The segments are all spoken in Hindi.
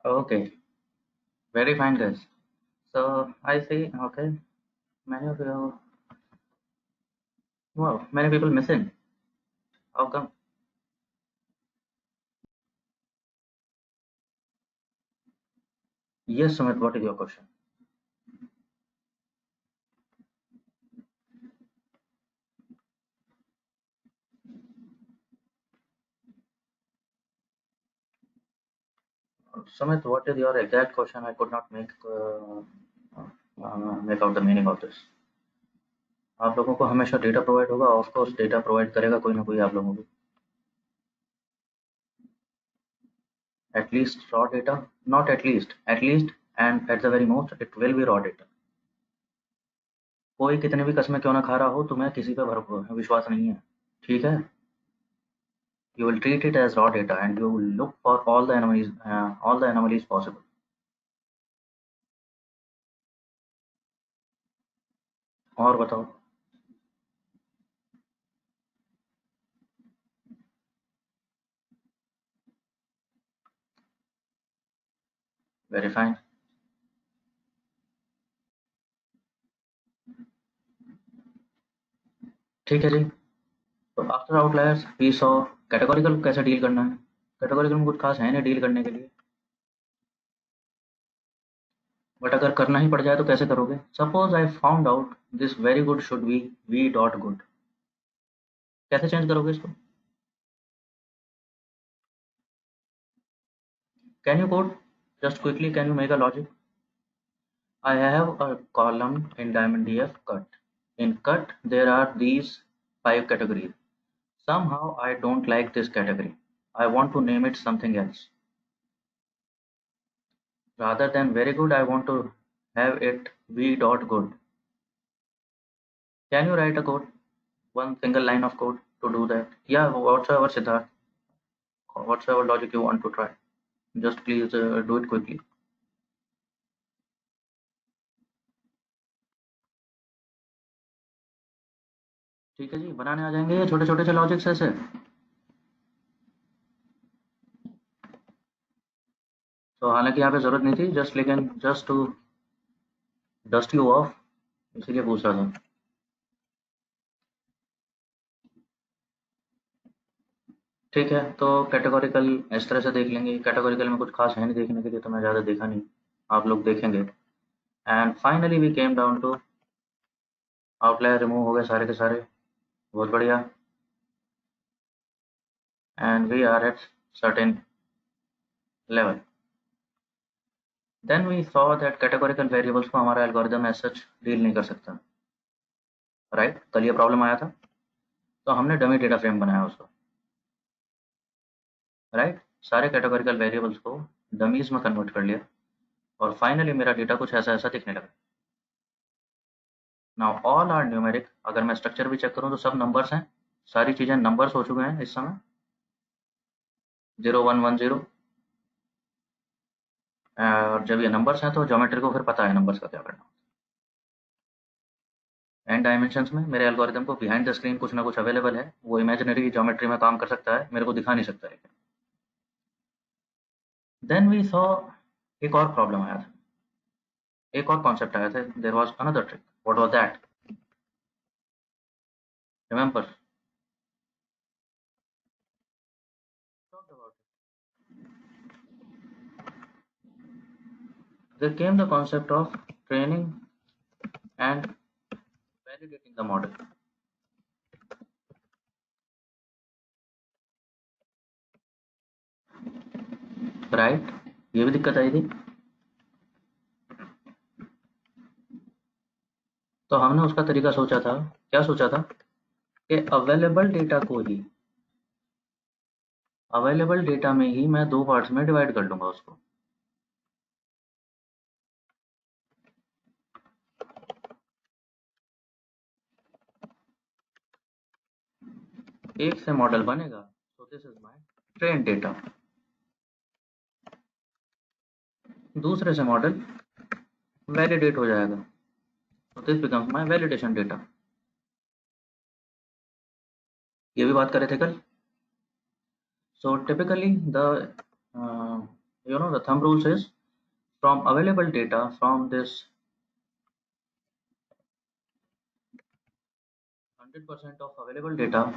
Okay, very fine, guys. So I see. Okay, many of you. Wow, many people missing. How come? Yes, Sumit. What is your question? Sumit, what is your exact question? I could not make out the meaning of this. आप लोगों को हमेशा डेटा प्रोवाइड होगा, ऑफ कोर्स डेटा प्रोवाइड करेगा कोई ना कोई आप लोगों को. At least raw data, not at least, and at the very most, it will be raw data. कोई कितने भी कस्में क्यों ना खा रहा हो, तुम्हें किसी पे विश्वास नहीं है, ठीक है? You will treat it as raw data, and you will look for all the anomalies possible. और बताओ. Very fine. ठीक है जी. तो after outliers we saw categorical कैसे डील करना है. कैटेगोरिकल में कुछ खास है नहीं डील करने के लिए, बट अगर करना ही पड़ जाए तो कैसे करोगे. Suppose I found out this very good should be V dot good. कैसे चेंज करोगे इसको. Can you code just quickly, can you make a logic. I have a column in Diamond DF cut. In cut, there are these 5 categories. Somehow I don't like this category. I want to name it something else. Rather than very good, I want to have it v dot good. Can you write a code? One single line of code to do that? Yeah, whatsoever Siddharth, whatsoever logic you want to try. Just please do it quickly. ठीक है जी, बनाने आ जाएंगे ये छोटे छोटे से लॉजिक्स ऐसे. तो हालांकि यहाँ पे जरूरत नहीं थी, जस्ट लेकिन just to dust you off, इसीलिए पूछ रहा था. ठीक है, तो कैटेगोरिकल इस तरह से देख लेंगे. कैटेगोरिकल में कुछ खास है नहीं देखने के लिए, तो मैं ज़्यादा देखा नहीं, आप लोग देखेंगे. And finally we came down to outlier remove हो गए सारे के सारे. बहुत बढ़िया. And we are at certain level. Then we saw that categorical variables को हमारा एल्गोरिदम एज सच डील नहीं कर सकता. राइट, कल ये प्रॉब्लम आया था, तो हमने डमी डेटा फ्रेम बनाया उसको. राइट, सारे कैटेगोरिकल वेरिएबल्स को डमीज में कन्वर्ट कर लिया, और फाइनली मेरा डेटा कुछ ऐसा ऐसा दिखने लगा. Now all are numeric. अगर मैं स्ट्रक्चर भी चेक करूं तो सब नंबर्स हैं, सारी चीज़ें नंबर्स हो चुके हैं इस समय. 0110. और जब ये नंबर्स हैं तो ज्योमेट्री को फिर पता है नंबर्स का क्या करना. एंड डायमेंशंस में मेरे एल्गोरिदम को बिहाइंड द स्क्रीन कुछ ना कुछ अवेलेबल है, वो इमेजिनरी ज्योमेट्री में काम कर सकता है, मेरे को दिखा नहीं सकता. लेकिन देन वी सॉ एक और प्रॉब्लम आया था, एक और कॉन्सेप्ट आया था. There was another trick. What was that? Remember. There came the concept of training and validating the model. Right, ये भी दिक्कत आई थी. तो हमने उसका तरीका सोचा था. क्या सोचा था कि अवेलेबल डेटा में ही मैं दो पार्ट्स में डिवाइड कर लूंगा उसको. एक से मॉडल बनेगा, so this is my train data. दूसरे से मॉडल वैलिडेट हो जाएगा, so this becomes my validation data. ये भी बात कर रहे थे कल. So typically the The thumb rules is from available data from this 100% of available data.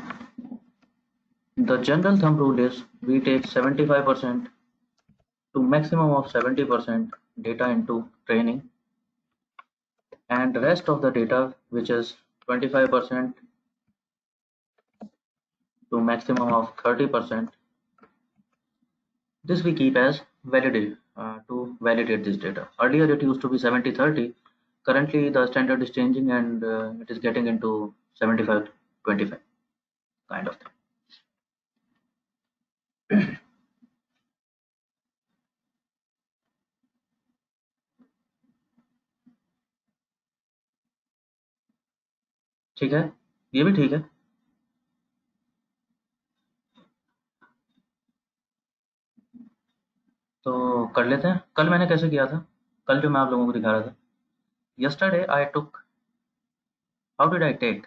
The general thumb rule is we take 75% to maximum of 70% data into training, and the rest of the data, which is 25% to maximum of 30%, this we keep as validate to validate this data. Earlier it used to be 70-30. Currently the standard is changing and it is getting into 75-25 kind of thing. ठीक है, ये भी ठीक है। तो कर लेते हैं। कल मैंने कैसे किया था, कल जो मैं आप लोगों को दिखा रहा था, yesterday I took, how did I take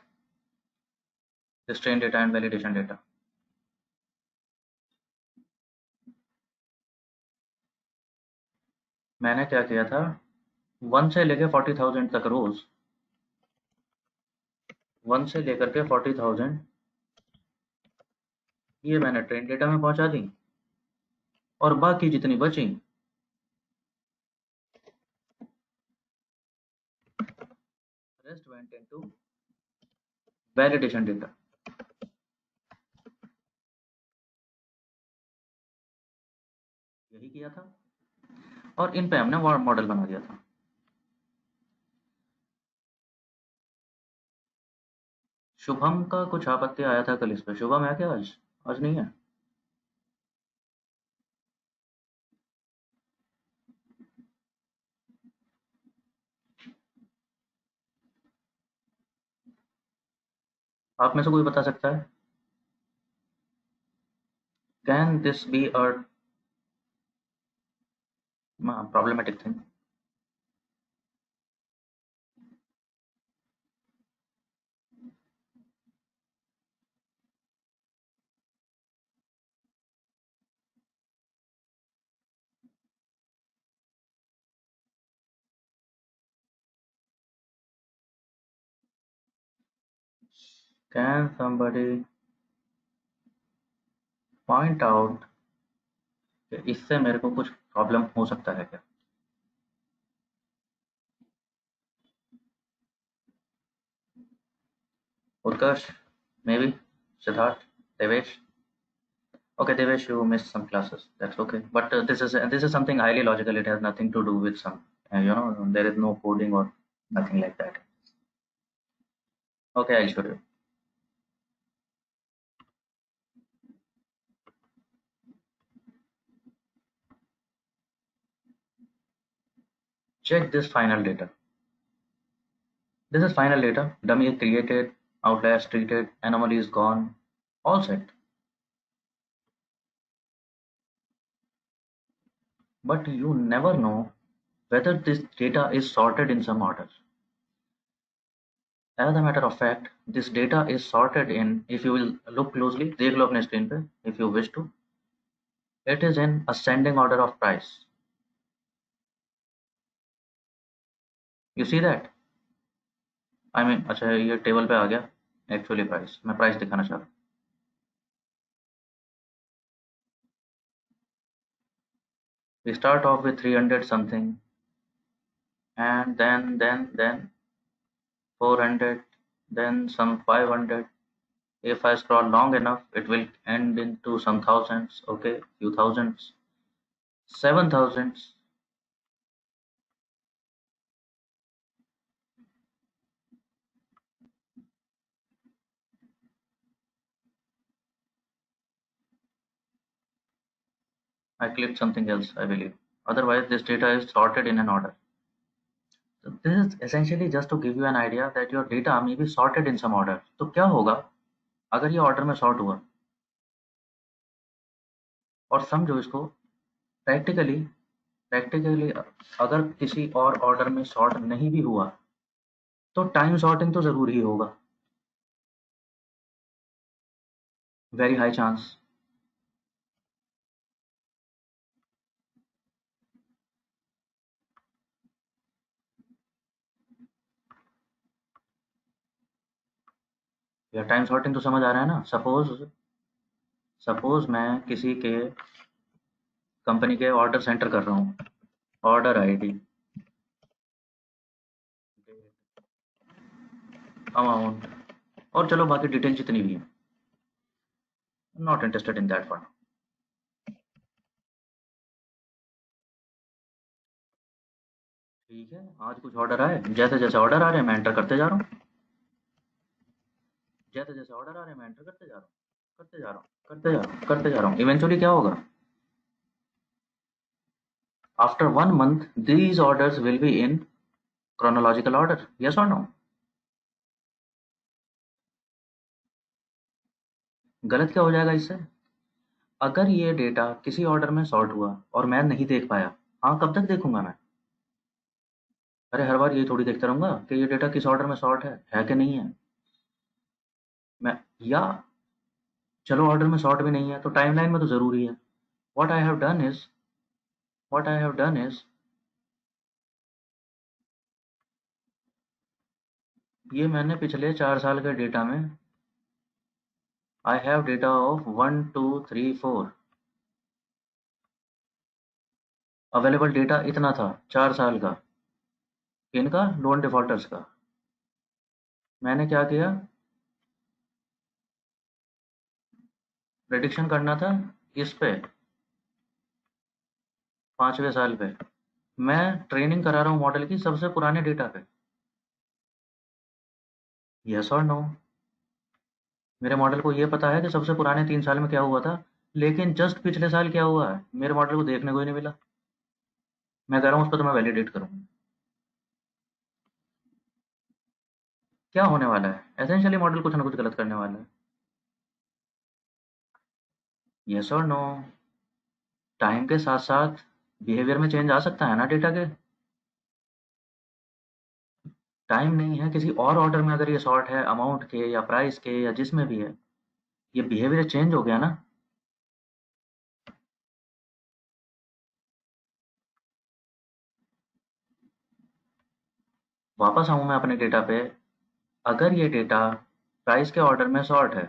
this train data and validation data? मैंने क्या किया था, 1 से लेके 40,000 तक रोज, 1 से लेकर के 40,000 ये मैंने ट्रेन डेटा में पहुंचा दी, और बाकी जितनी बची rest went into validation data. यही किया था, और इन पे हमने मॉडल बना दिया था। शुभम का कुछ आपत्ति आया था कल इस पे। शुभम है क्या आज? आज नहीं है। आप में से कोई बता सकता है, can this be a problematic thing? Can somebody point out कि इससे मेरे को कुछ प्रॉब्लम हो सकता है क्या? Utkarsh, may be, Siddharth, Devesh. Okay, Devesh, you missed some classes. That's okay. But this is something highly logical. It has nothing to do with some, there is no coding or nothing like that. Okay, I'll show you. Check this final data. This is final data. Dummy is created, outliers treated, anomaly is gone, all set. But you never know whether this data is sorted in some order. As a matter of fact, this data is sorted in, if you will look closely, देख लो अपने screen पे, if you wish to, it is in ascending order of price. You see that? I mean, अच्छा ये टेबल पे आ गया एक्चुअली प्राइस, मैं प्राइस दिखाना चाह रहा हूँ। We start off with 300 something, and then 400, then some 500. If I scroll long enough, it will end into some thousands, okay, few thousands, 7,000s. I clicked something else, I believe. Otherwise, this data is sorted in an order. So this is essentially just to give you an idea that your data may be sorted in some order. तो क्या होगा अगर ये ऑर्डर में सॉर्ट हुआ? और समझो इसको प्रैक्टिकली, प्रैक्टिकली अगर किसी और ऑर्डर में सॉर्ट नहीं भी हुआ तो टाइम सॉर्टिंग तो जरूर ही होगा, वेरी हाई चांस। या टाइम सॉर्टिंग तो समझ आ रहा है ना। सपोज सपोज मैं किसी के कंपनी के ऑर्डर सेंटर कर रहा हूँ, ऑर्डर आईडी, अमाउंट, और चलो बाकी डिटेल जितनी भी है, not interested in that one. ठीक है, आज कुछ ऑर्डर आए, जैसे जैसे ऑर्डर आ रहे हैं मैं एंटर करते जा रहा हूँ, जैसे जैसे ऑर्डर आ रहे हैं मैं एंटर करते जा रहा हूँ, करते जा रहा हूँ, करते जा रहा हूँ, करते जा रहा हूँ। इवेंचुअली क्या होगा, after 1 month these orders will be in chronological order, yes or no? गलत क्या हो जाएगा इससे, अगर ये डेटा किसी ऑर्डर में सॉर्ट हुआ और मैं नहीं देख पाया, हाँ कब तक देखूंगा मैं, अरे हर बार ये थोड़ी देखता रहूंगा कि ये डेटा किस ऑर्डर में सॉर्ट है कि नहीं है। मैं, या चलो ऑर्डर में सॉर्ट भी नहीं है तो टाइमलाइन में तो जरूरी है। What I have done is what I have done is ये मैंने पिछले 4 साल के डेटा में, I have data of 1 2 3 4, available data इतना था 4 साल का, इनका लोन डिफॉल्टर्स का। मैंने क्या किया, प्रेडिक्शन करना था इस पे 5वें साल पे, मैं ट्रेनिंग करा रहा हूँ मॉडल की सबसे पुराने डेटा पे, यस और नो। मेरे मॉडल को ये पता है कि सबसे पुराने 3 साल में क्या हुआ था, लेकिन जस्ट पिछले साल क्या हुआ है मेरे मॉडल को देखने को ही नहीं मिला। मैं कह रहा हूँ उस पर तो मैं वैलिडेट करूँ, क्या होने वाला है, एसेंशियली मॉडल कुछ ना कुछ गलत करने वाला है, यस और नो। टाइम के साथ साथ बिहेवियर में चेंज आ सकता है ना डेटा के, टाइम नहीं है किसी और ऑर्डर में अगर ये सॉर्ट है अमाउंट के या प्राइस के या जिसमें भी है, ये बिहेवियर चेंज हो गया ना। वापस आऊँ मैं अपने डेटा पे, अगर ये डेटा प्राइस के ऑर्डर में सॉर्ट है,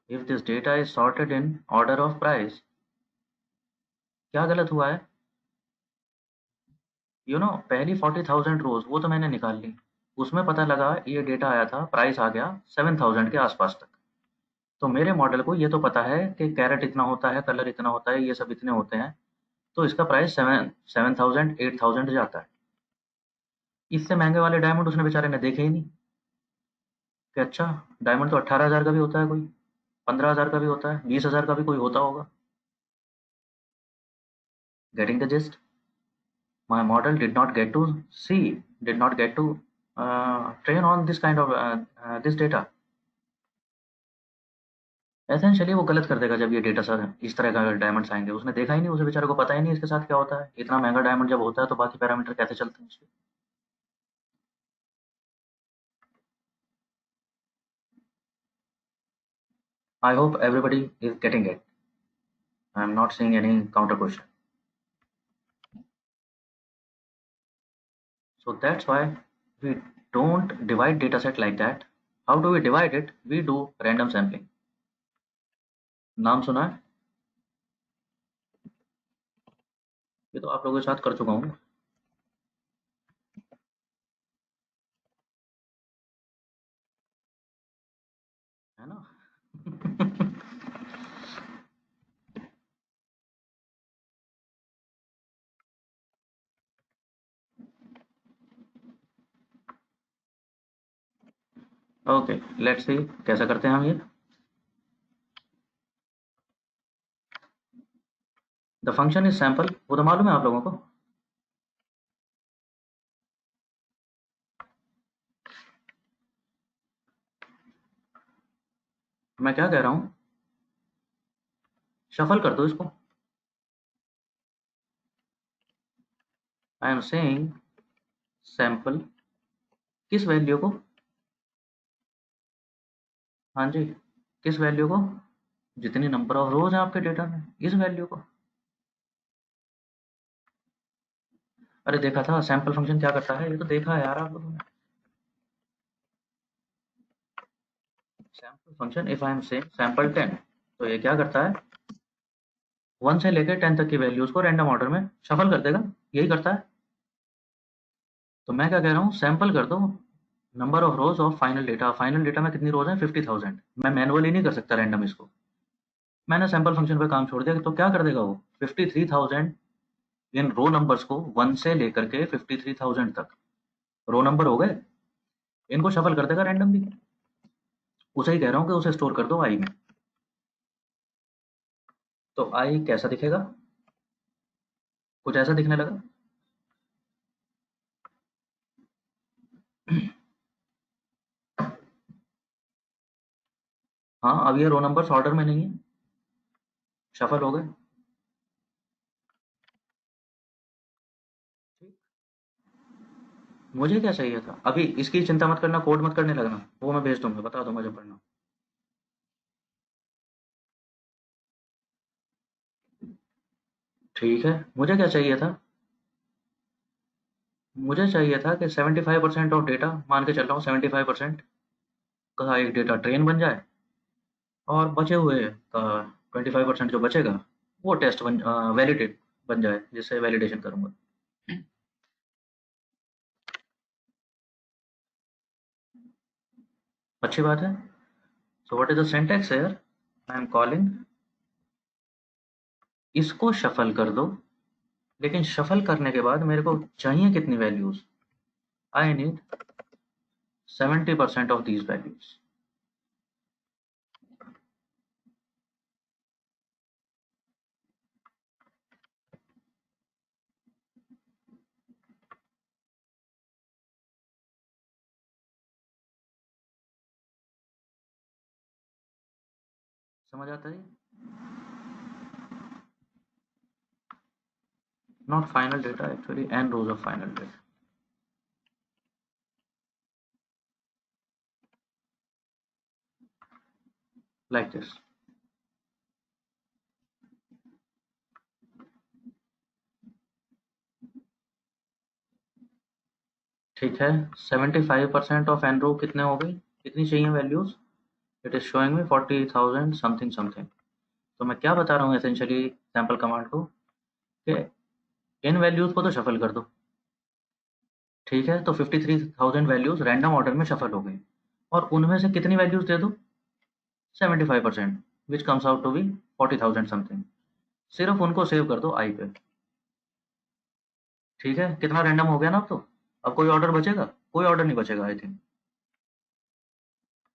if this data is sorted in order of price, क्या गलत हुआ है, पहली 40,000 रोज वो तो मैंने निकाल ली, उसमें पता लगा ये डेटा आया था, प्राइस आ गया 7,000 के आसपास तक, तो मेरे मॉडल को ये तो पता है कि कैरेट इतना होता है, कलर इतना होता है, ये सब इतने होते हैं, तो इसका प्राइस 7,000 8,000 जाता है। इससे महंगे वाले डायमंड उसने बेचारे ने देखे ही नहीं, कि अच्छा डायमंड तो 18,000 का भी होता है, कोई 15,000 का भी होता है, 20,000 का भी कोई होता होगा। Getting the gist, my model did not get to see, did not get to train on this kind of this data। Essentially वो गलत कर देगा जब ये डेटा सर इस तरह का डायमंड्स आएंगे, उसने देखा ही नहीं, उसे बेचारे को पता ही नहीं इसके साथ क्या होता है, इतना महंगा डायमंड जब होता है तो बाकी पैरामीटर कैसे चलते हैं उसके। आई hope everybody is getting it, I am not seeing any counter question, so that's why we don't divide data set like that। how do we divide it, we do random sampling। नाम सुना है, ये तो आप लोगों के साथ कर चुका हूँ, है ना। ओके, लेट्स सी कैसा करते हैं हम ये। द फंक्शन इज सैंपल, वो तो मालूम है आप लोगों को। मैं क्या कह रहा हूँ, शफल कर दो इसको। आई एम सेइंग सैंपल, किस वैल्यू को, हाँ जी, किस वैल्यू को, जितनी नंबर ऑफ रोज है आपके डेटा में इस वैल्यू को। अरे देखा था सैंपल फंक्शन क्या करता है, ये तो देखा है यार आप लोगों ने। Sample function if I am saying sample 10, तो ये क्या करता है, 1 से लेकर 10 तक की वैल्यूज को रैंडम ऑर्डर में शफल कर देगा, यही करता है। तो मैं क्या कह रहा हूँ, सैंपल कर दो number of rose of final data. Final data में कितनी रोज है, 50,000। मैं मैनुअली नहीं कर सकता रैंडम इसको, मैंने सैंपल फंक्शन पे काम छोड़ दिया। तो क्या कर देगा वो, 53,000 इन रो नंबर्स को 1 से लेकर के 53,000 तक रो नंबर हो गए, इनको शफल कर देगा रैंडमली। उसे ही कह रहा हूँ कि उसे स्टोर कर दो आई में। तो आई कैसा दिखेगा, कुछ ऐसा दिखने लगा। हाँ, अब ये रो नंबर्स ऑर्डर में नहीं है, शफल हो गए। ठीक, मुझे क्या चाहिए था, अभी इसकी चिंता मत करना, कोड मत करने लगना, वो मैं भेज दूंगा, बता दूंगा जब पढ़ना। ठीक है, मुझे क्या चाहिए था, मुझे चाहिए था कि 75% ऑफ डेटा, मान के चल रहा हूँ 75% का एक डेटा ट्रेन बन जाए, और बचे हुए 25% जो बचेगा वो टेस्ट बन, वैलिडेट बन जाए, जिससे वैलिडेशन करूंगा। अच्छी बात है। So what is the syntax here, I am calling, इसको शफल कर दो, लेकिन शफल करने के बाद मेरे को चाहिए कितनी values, I need 70% of these values. समझ आता है, not final data actually, N rows of final data, like this. ठीक है, 75% ऑफ एन रो कितने हो गई, कितनी चाहिए values, it is showing me 40,000 something something. तो मैं क्या बता रहा हूँ एसेंशियली सैम्पल कमांड को, कि इन वैल्यूज को तो शफल कर दो। ठीक है, तो 53,000 वैल्यूज रैंडम ऑर्डर में शफल हो गई, और उनमें से कितनी वैल्यूज दे दो, 75%, which comes out to be 40,000 something. सिर्फ उनको सेव कर दो आई पे। ठीक है, कितना रैंडम हो गया ना अब तो। अब कोई ऑर्डर बचेगा, कोई ऑर्डर नहीं बचेगा आई थिंक।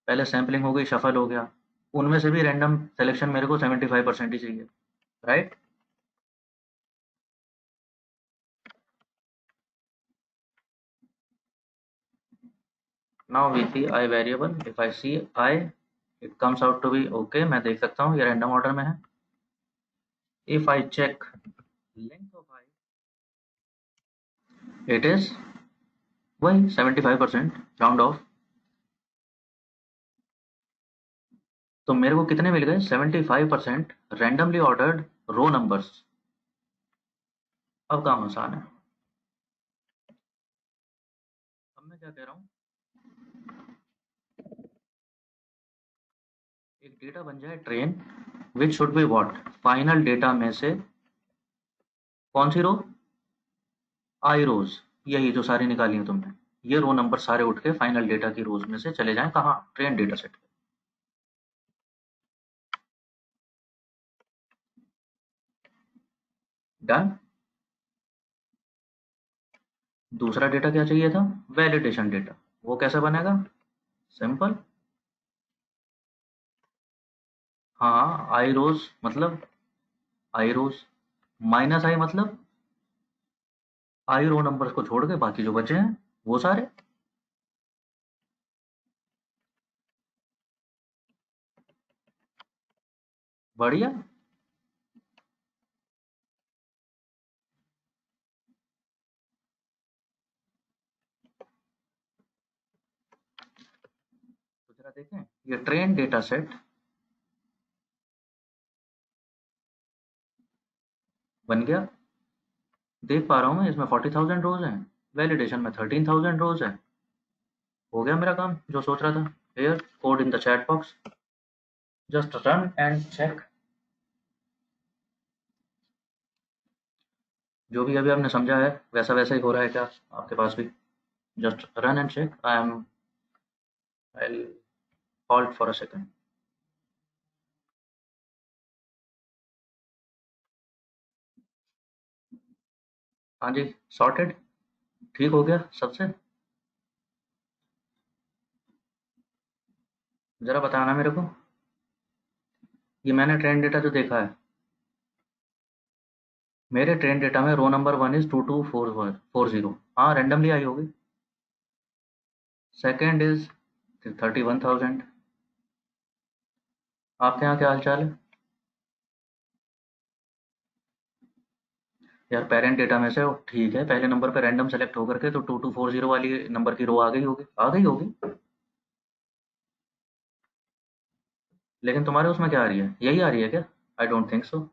पहले सैम्पलिंग हो गई, शफल हो गया, उनमें से भी रैंडम सिलेक्शन मेरे को 75% ही चाहिए, right. Now we see I variable, if I see I, it comes out to be okay, मैं देख सकता हूँ ये रैंडम ऑर्डर में है। If I check length of I, it is वही 75% राउंड ऑफ। तो मेरे को कितने मिल गए, 75% रैंडमली ऑर्डर्ड रो नंबर्स। अब काम आसान है। अब मैं क्या कह रहा हूँ, एक डेटा बन जाए train, which should be what, final data में से कौन सी रो, आई रोज, यही जो सारी निकाली है तुमने, ये रो नंबर सारे उठ के फाइनल डेटा की रोज में से चले जाएं कहाँ, ट्रेन डेटा सेट। डन। दूसरा डेटा क्या चाहिए था, वैलिडेशन डेटा, वो कैसे बनेगा, सिंपल। हाँ, आई रोज मतलब आई रोज, माइनस आई मतलब आई रो नंबर्स को छोड़ के बाकी जो बचे हैं वो सारे। बढ़िया। तो जरा देखें, ये ट्रेन डेटा सेट बन गया, देख पा रहा हूँ मैं, इसमें 40,000 रोज हैं, वैलिडेशन में 13,000 रोज है। हो गया मेरा काम जो सोच रहा था। here, code in the chat box. Just run and check. जो भी अभी आपने समझा है वैसा वैसा ही हो रहा है क्या आपके पास भी? Just run and check. I'll halt for a second. हाँ जी, सॉर्टेड, ठीक हो गया सबसे? जरा बताना मेरे को। ये मैंने ट्रेन डेटा जो देखा है, मेरे ट्रेन डेटा में रो नंबर 1 इज 2240। हाँ, रैंडमली आई होगी। Second is 31,000। आपके यहाँ क्या हालचाल है यार? पेरेंट डेटा में से ठीक है, पहले नंबर पे रैंडम सेलेक्ट होकर के तो 2240 वाली नंबर की रो आ गई होगी, आ गई होगी। लेकिन तुम्हारे उसमें क्या आ रही है, यही आ रही है क्या? I don't think so.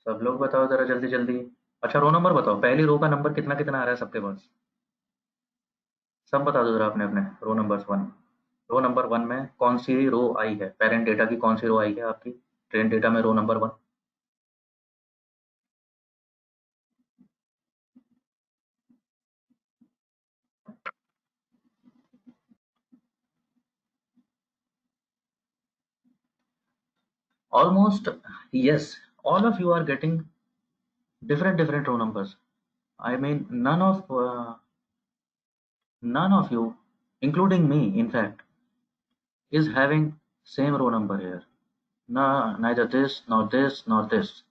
सब लोग बताओ जरा जल्दी जल्दी। अच्छा, रो नंबर बताओ, पहली रो का नंबर कितना कितना आ रहा है सबके पास? सब बता दो जरा अपने अपने। Row number one. Row number one में कौन सी रो आई है? पेरेंट डेटा की कौन सी रो आई है आपकी ट्रेन डेटा में, row number one? Almost, yes. All of you are getting different row numbers. I mean, none of you, including me, in fact, is having same row number here. No, neither this, nor this, nor this.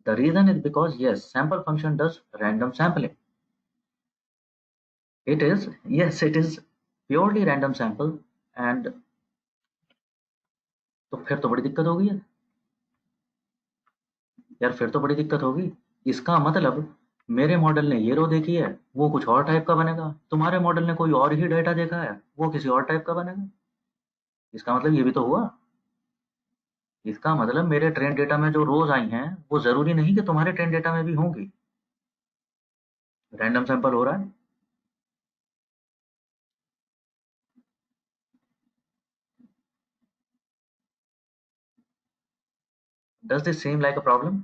The reason is because yes, sample function does random sampling. It is, yes, it is purely random sample, and तो फिर तो बड़ी दिक्कत होगी यार, फिर तो बड़ी दिक्कत होगी। इसका मतलब मेरे मॉडल ने ये रो देखी है, वो कुछ और टाइप का बनेगा। तुम्हारे मॉडल ने कोई और ही डेटा देखा है, वो किसी और टाइप का बनेगा। इसका मतलब ये भी तो हुआ। इसका मतलब मेरे ट्रेन डेटा में जो रोज आई हैं वो जरूरी नहीं कि तुम्हारे ट्रेन डेटा में भी होंगी। रैंडम सैंपल हो रहा है। Does this seem like a problem?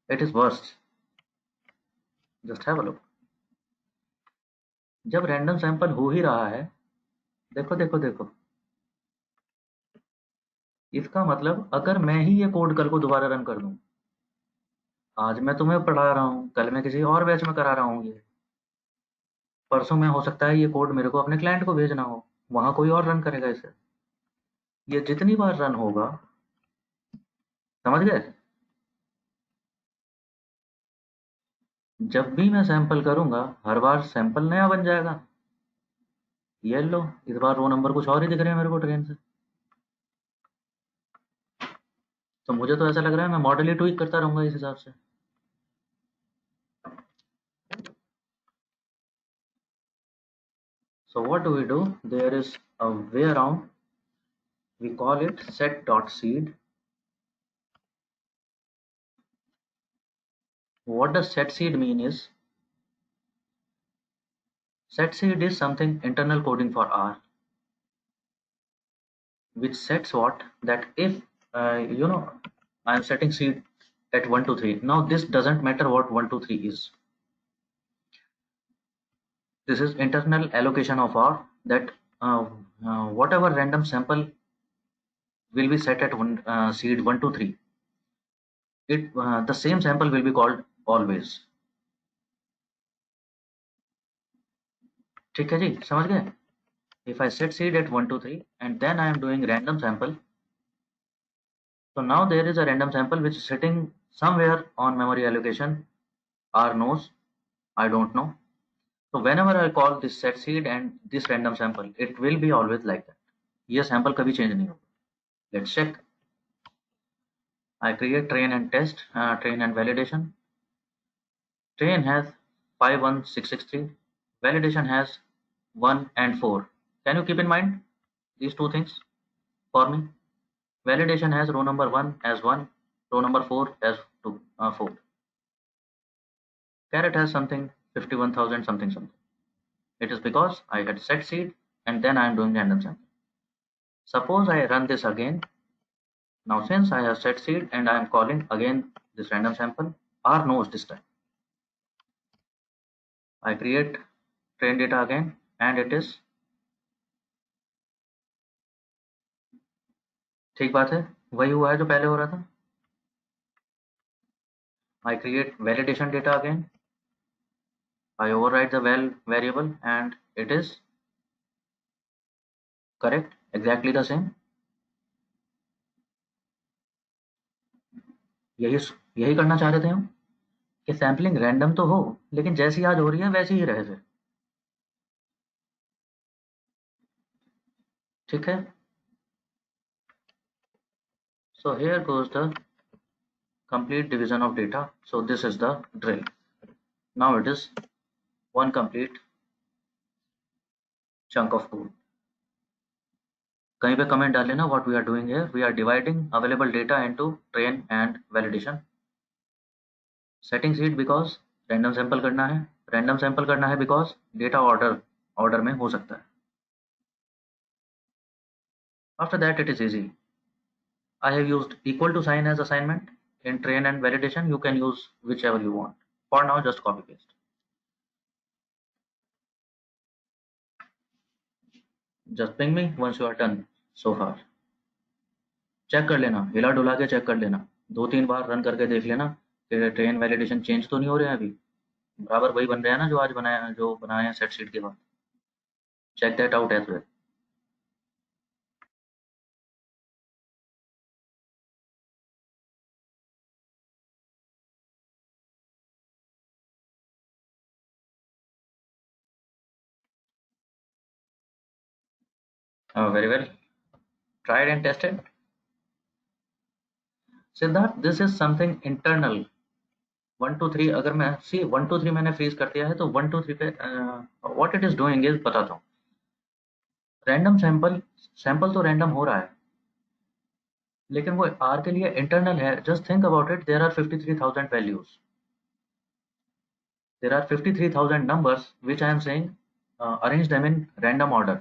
It is worse. Just have a look. जब रैंडम सैंपल हो ही रहा है, देखो देखो देखो, इसका मतलब अगर मैं ही ये कोड कल को दोबारा रन कर दूं, आज मैं तुम्हें पढ़ा रहा हूँ, कल मैं किसी और बैच में करा रहा हूँ, ये परसों में हो सकता है ये कोड मेरे को अपने क्लाइंट को भेजना हो, वहां कोई और रन करेगा इसे। ये जितनी बार रन होगा, समझ गए? जब भी मैं सैंपल करूंगा हर बार सैंपल नया बन जाएगा। ये लो, इस बार रो नंबर कुछ और ही दिख रहे हैं मेरे को ट्रेन से। तो मुझे तो ऐसा लग रहा है मैं मॉडल ही ट्वीक करता रहूंगा इस हिसाब से। So what do we do? There is a way around. We call it set.seed. What does set seed mean is, set seed is something internal coding for R, which sets what, that if I am setting seed at 1 to 3. Now this doesn't matter what 1 to 3 is. This is internal allocation of R, that whatever random sample will be set at seed 1 to 3. The same sample will be called always. ठीक है जी, समझ गए? If I set seed at 1 to 3 and then I am doing random sample, so now there is a random sample which is sitting somewhere on memory allocation. R knows, I don't know. So whenever I call this set seed and this random sample, it will be always like that. ये sample कभी change नहीं होगा. Let's check. I create train and test, train and validation. Train has 51663. Validation has 1 and 4. Can you keep in mind these two things for me? Validation has row number 1 as 1, row number 4 as 4. Caret has something 51,000 something something. It is because I had set seed and then I am doing random sample. Suppose I run this again. Now since I have set seed and I am calling again this random sample, R knows this time. I create train data again and it is ठीक बात है, वही हुआ है जो पहले हो रहा था. I create validation data again. I override the val variable and it is correct, exactly the same. यही यही करना चाह रहे थे हम कि सैम्पलिंग रैंडम तो हो लेकिन जैसी आज हो रही है वैसी ही रहे थे. ठीक है. So here goes the complete division of data. So this is the drill. Now it is one complete chunk of code. कहीं पे कमेंट डाल लेना what we are doing here. We are dividing available data into train and validation. Setting seed because random sample करना है. Random sample करना है because data order में हो सकता है. After that it is easy. I have used equal to sign as assignment. In train and validation you can use whichever you want. For now just copy paste. Just ping me once you are done so far. Check कर लेना, हिला डुला के चेक कर लेना, 2-3 बार रन करके देख लेना कि ट्रेन वैलिडेशन चेंज तो नहीं हो रहे हैं, अभी बराबर वही बन रहे हैं ना जो आज बनाया, जो बनाए हैं सेट शीट के बाद. Check that out as well. Very well, tried and tested. Siddharth, this is something internal. 1 2 3 अगर मैं 1 2 3 मैंने फ्रीज कर दिया है तो 1 2 3 पे what it is doing is बताता हूँ. रैंडम सैंपल तो रैंडम हो रहा है लेकिन वो आर के लिए इंटरनल है. Just think about it. There are 53,000 values. There are 53,000 numbers which I am saying arrange them in random order.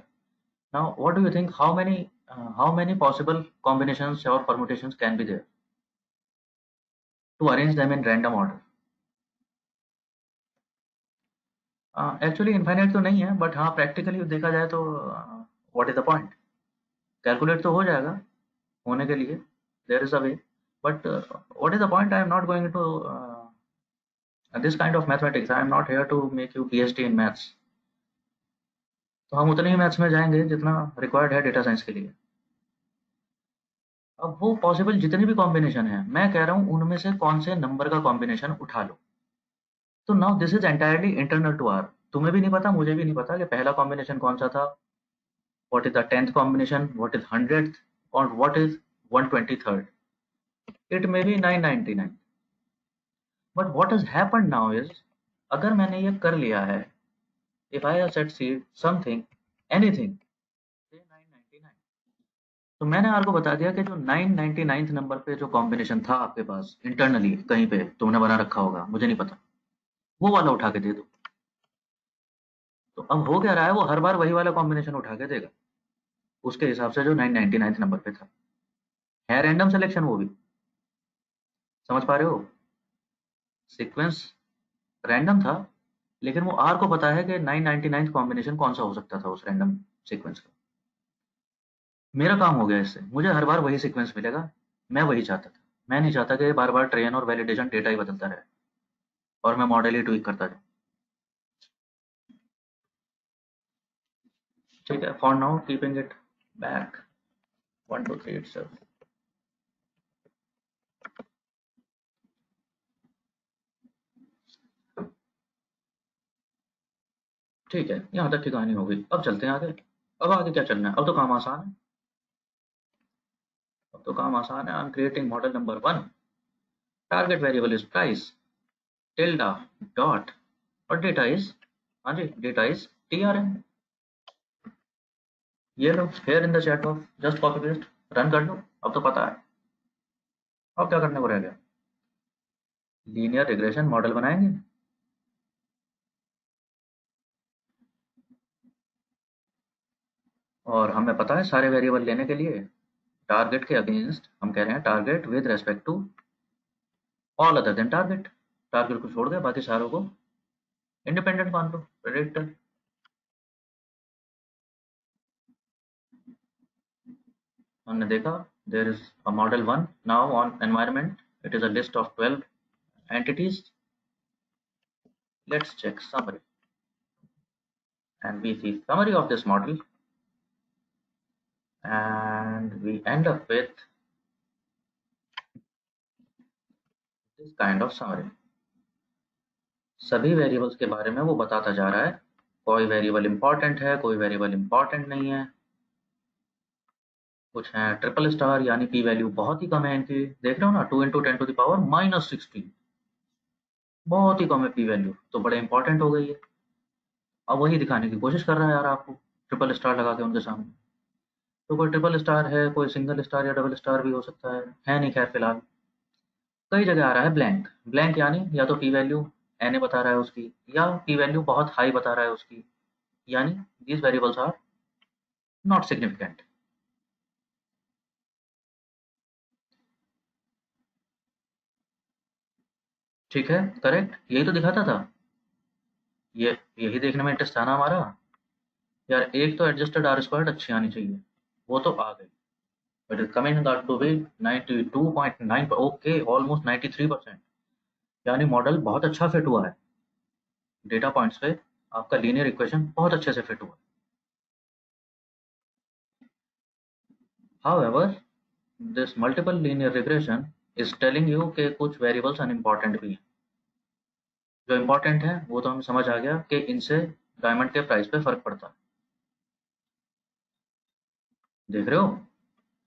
Now what do you think, how many possible combinations or permutations can be there to arrange them in random order? Actually infinite तो नहीं है, but हाँ practically देखा जाए तो what is the point? Calculate तो हो जाएगा होने के लिए, there is a way, but what is the point? I am not going to this kind of mathematics. I am not here to make you PhD in maths. तो हम उतने ही मैथ्स में जाएंगे जितना रिक्वायर्ड है डेटा साइंस के लिए. अब वो पॉसिबल जितनी भी कॉम्बिनेशन है, मैं कह रहा हूँ उनमें से कौन से नंबर का कॉम्बिनेशन उठा लो. तो now this is entirely internal to R. तुम्हें भी नहीं पता, मुझे भी नहीं पता कि पहला कॉम्बिनेशन कौन सा था, what is the 10th combination, what is 100th और what is 123rd. It may be 999. But what has happened now is, अगर मैंने ये कर लिया है, if I have set seed something anything से 999, तो मैंने आपको बता दिया कि जो 999th नंबर पे जो कॉम्बिनेशन था आपके पास इंटरनली कहीं पे तुमने बना रखा होगा, मुझे नहीं पता, वो वाला उठा के दे दो. तो अब हो क्या रहा है, वो हर बार वही वाला कॉम्बिनेशन उठा के देगा उसके हिसाब से जो 999th नंबर पे था. है रैंडम सिलेक्शन, वो भी समझ पा रहे हो. सीक्वेंस रैंडम था लेकिन वो आर को पता है कि 999th कॉम्बिनेशन कौन सा हो सकता था उस रैंडम सीक्वेंस का. मेरा काम हो गया इससे, मुझे हर बार वही सीक्वेंस मिलेगा. मैं वही चाहता था. मैं नहीं चाहता कि बार बार ट्रेन और वैलिडेशन डेटा ही बदलता रहे और मैं मॉडल ही ट्वीक करता जाऊँ. ठीक है, for now keeping it back 1 2 3 itself. ठीक है, यहाँ तक की कहानी हो गई. अब चलते हैं आगे. अब आगे क्या चलना है, अब तो काम आसान है. अब तो काम आसान है. I am creating model number 1. Target variable is price, tilde, dot और डेटा इज, हाँ जी, डेटा इज TRN. ये लो here in the chat box, just copy paste, run कर लो। अब तो पता है, अब क्या करने को रह गया? लीनियर रिग्रेशन मॉडल बनाएंगे। और हमें पता है सारे वेरिएबल लेने के लिए टारगेट के अगेंस्ट हम कह रहे हैं target with respect to all other than target. Target को छोड़ के बाकी सारों को इंडिपेंडेंट मान लो प्रेडिक्टर। हमने देखा there is a model 1 now on environment, it is a list of 12 entities. Let's check summary, and we see summary of this model, and we end up with this kind of summary. सभी वेरिएबल्स के बारे में वो बताता जा रहा है, कोई वेरिएबल इंपॉर्टेंट है, कोई वेरिएबल इंपॉर्टेंट नहीं है, कुछ है ट्रिपल स्टार यानी पी वैल्यू बहुत ही कम है इनकी, देख रहे हो ना, 2 × 10⁻⁻16, बहुत ही कम है पी वैल्यू, तो बड़े इंपॉर्टेंट हो गई है। अब वही दिखाने की कोशिश कर रहा है यार आपको, ट्रिपल स्टार लगा के उनके सामने। तो कोई ट्रिपल स्टार है, कोई सिंगल स्टार या डबल स्टार भी हो सकता है नहीं खैर फिलहाल। कई जगह आ रहा है ब्लैंक, ब्लैंक यानी या तो पी वैल्यू एन ए बता रहा है उसकी, या पी वैल्यू बहुत हाई बता रहा है उसकी, यानी these variables are not significant. ठीक है, करेक्ट, यही तो दिखाता था। ये यही देखने में इंटरेस्ट था ना हमारा यार। एक तो एडजस्टेड आर स्क्वायर्ड अच्छी आनी चाहिए, वो तो आ गई, but is coming out to be 92.9, okay almost 93%, यानी मॉडल बहुत अच्छा फिट हुआ है। डेटा पॉइंट्स पे आपका लीनियर इक्वेशन बहुत अच्छे से फिट हुआ है। However this multiple linear regression is telling you कि कुछ वेरिएबल्स अनइम्पॉर्टेंट भी हैं। जो इम्पोर्टेंट है वो तो हमें समझ आ गया कि इनसे डायमंड के प्राइस पे फर्क पड़ता है। देख रहे हो,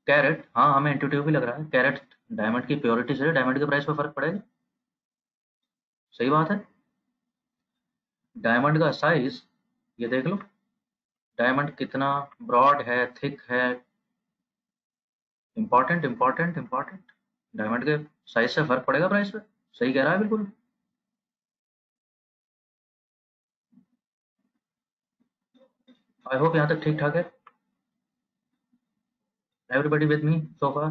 कैरेट, हाँ हमें इंट्यूटिव भी लग रहा है, कैरेट डायमंड की प्योरिटी से डायमंड के प्राइस पे फर्क पड़ेगा। सही बात है। डायमंड का साइज, ये देख लो, डायमंड कितना ब्रॉड है, थिक है, इंपॉर्टेंट इंपॉर्टेंट इंपॉर्टेंट, डायमंड के साइज से फर्क पड़ेगा प्राइस पे। सही कह रहा है बिल्कुल। आई होप यहाँ तक ठीक ठाक है। Everybody with me so far?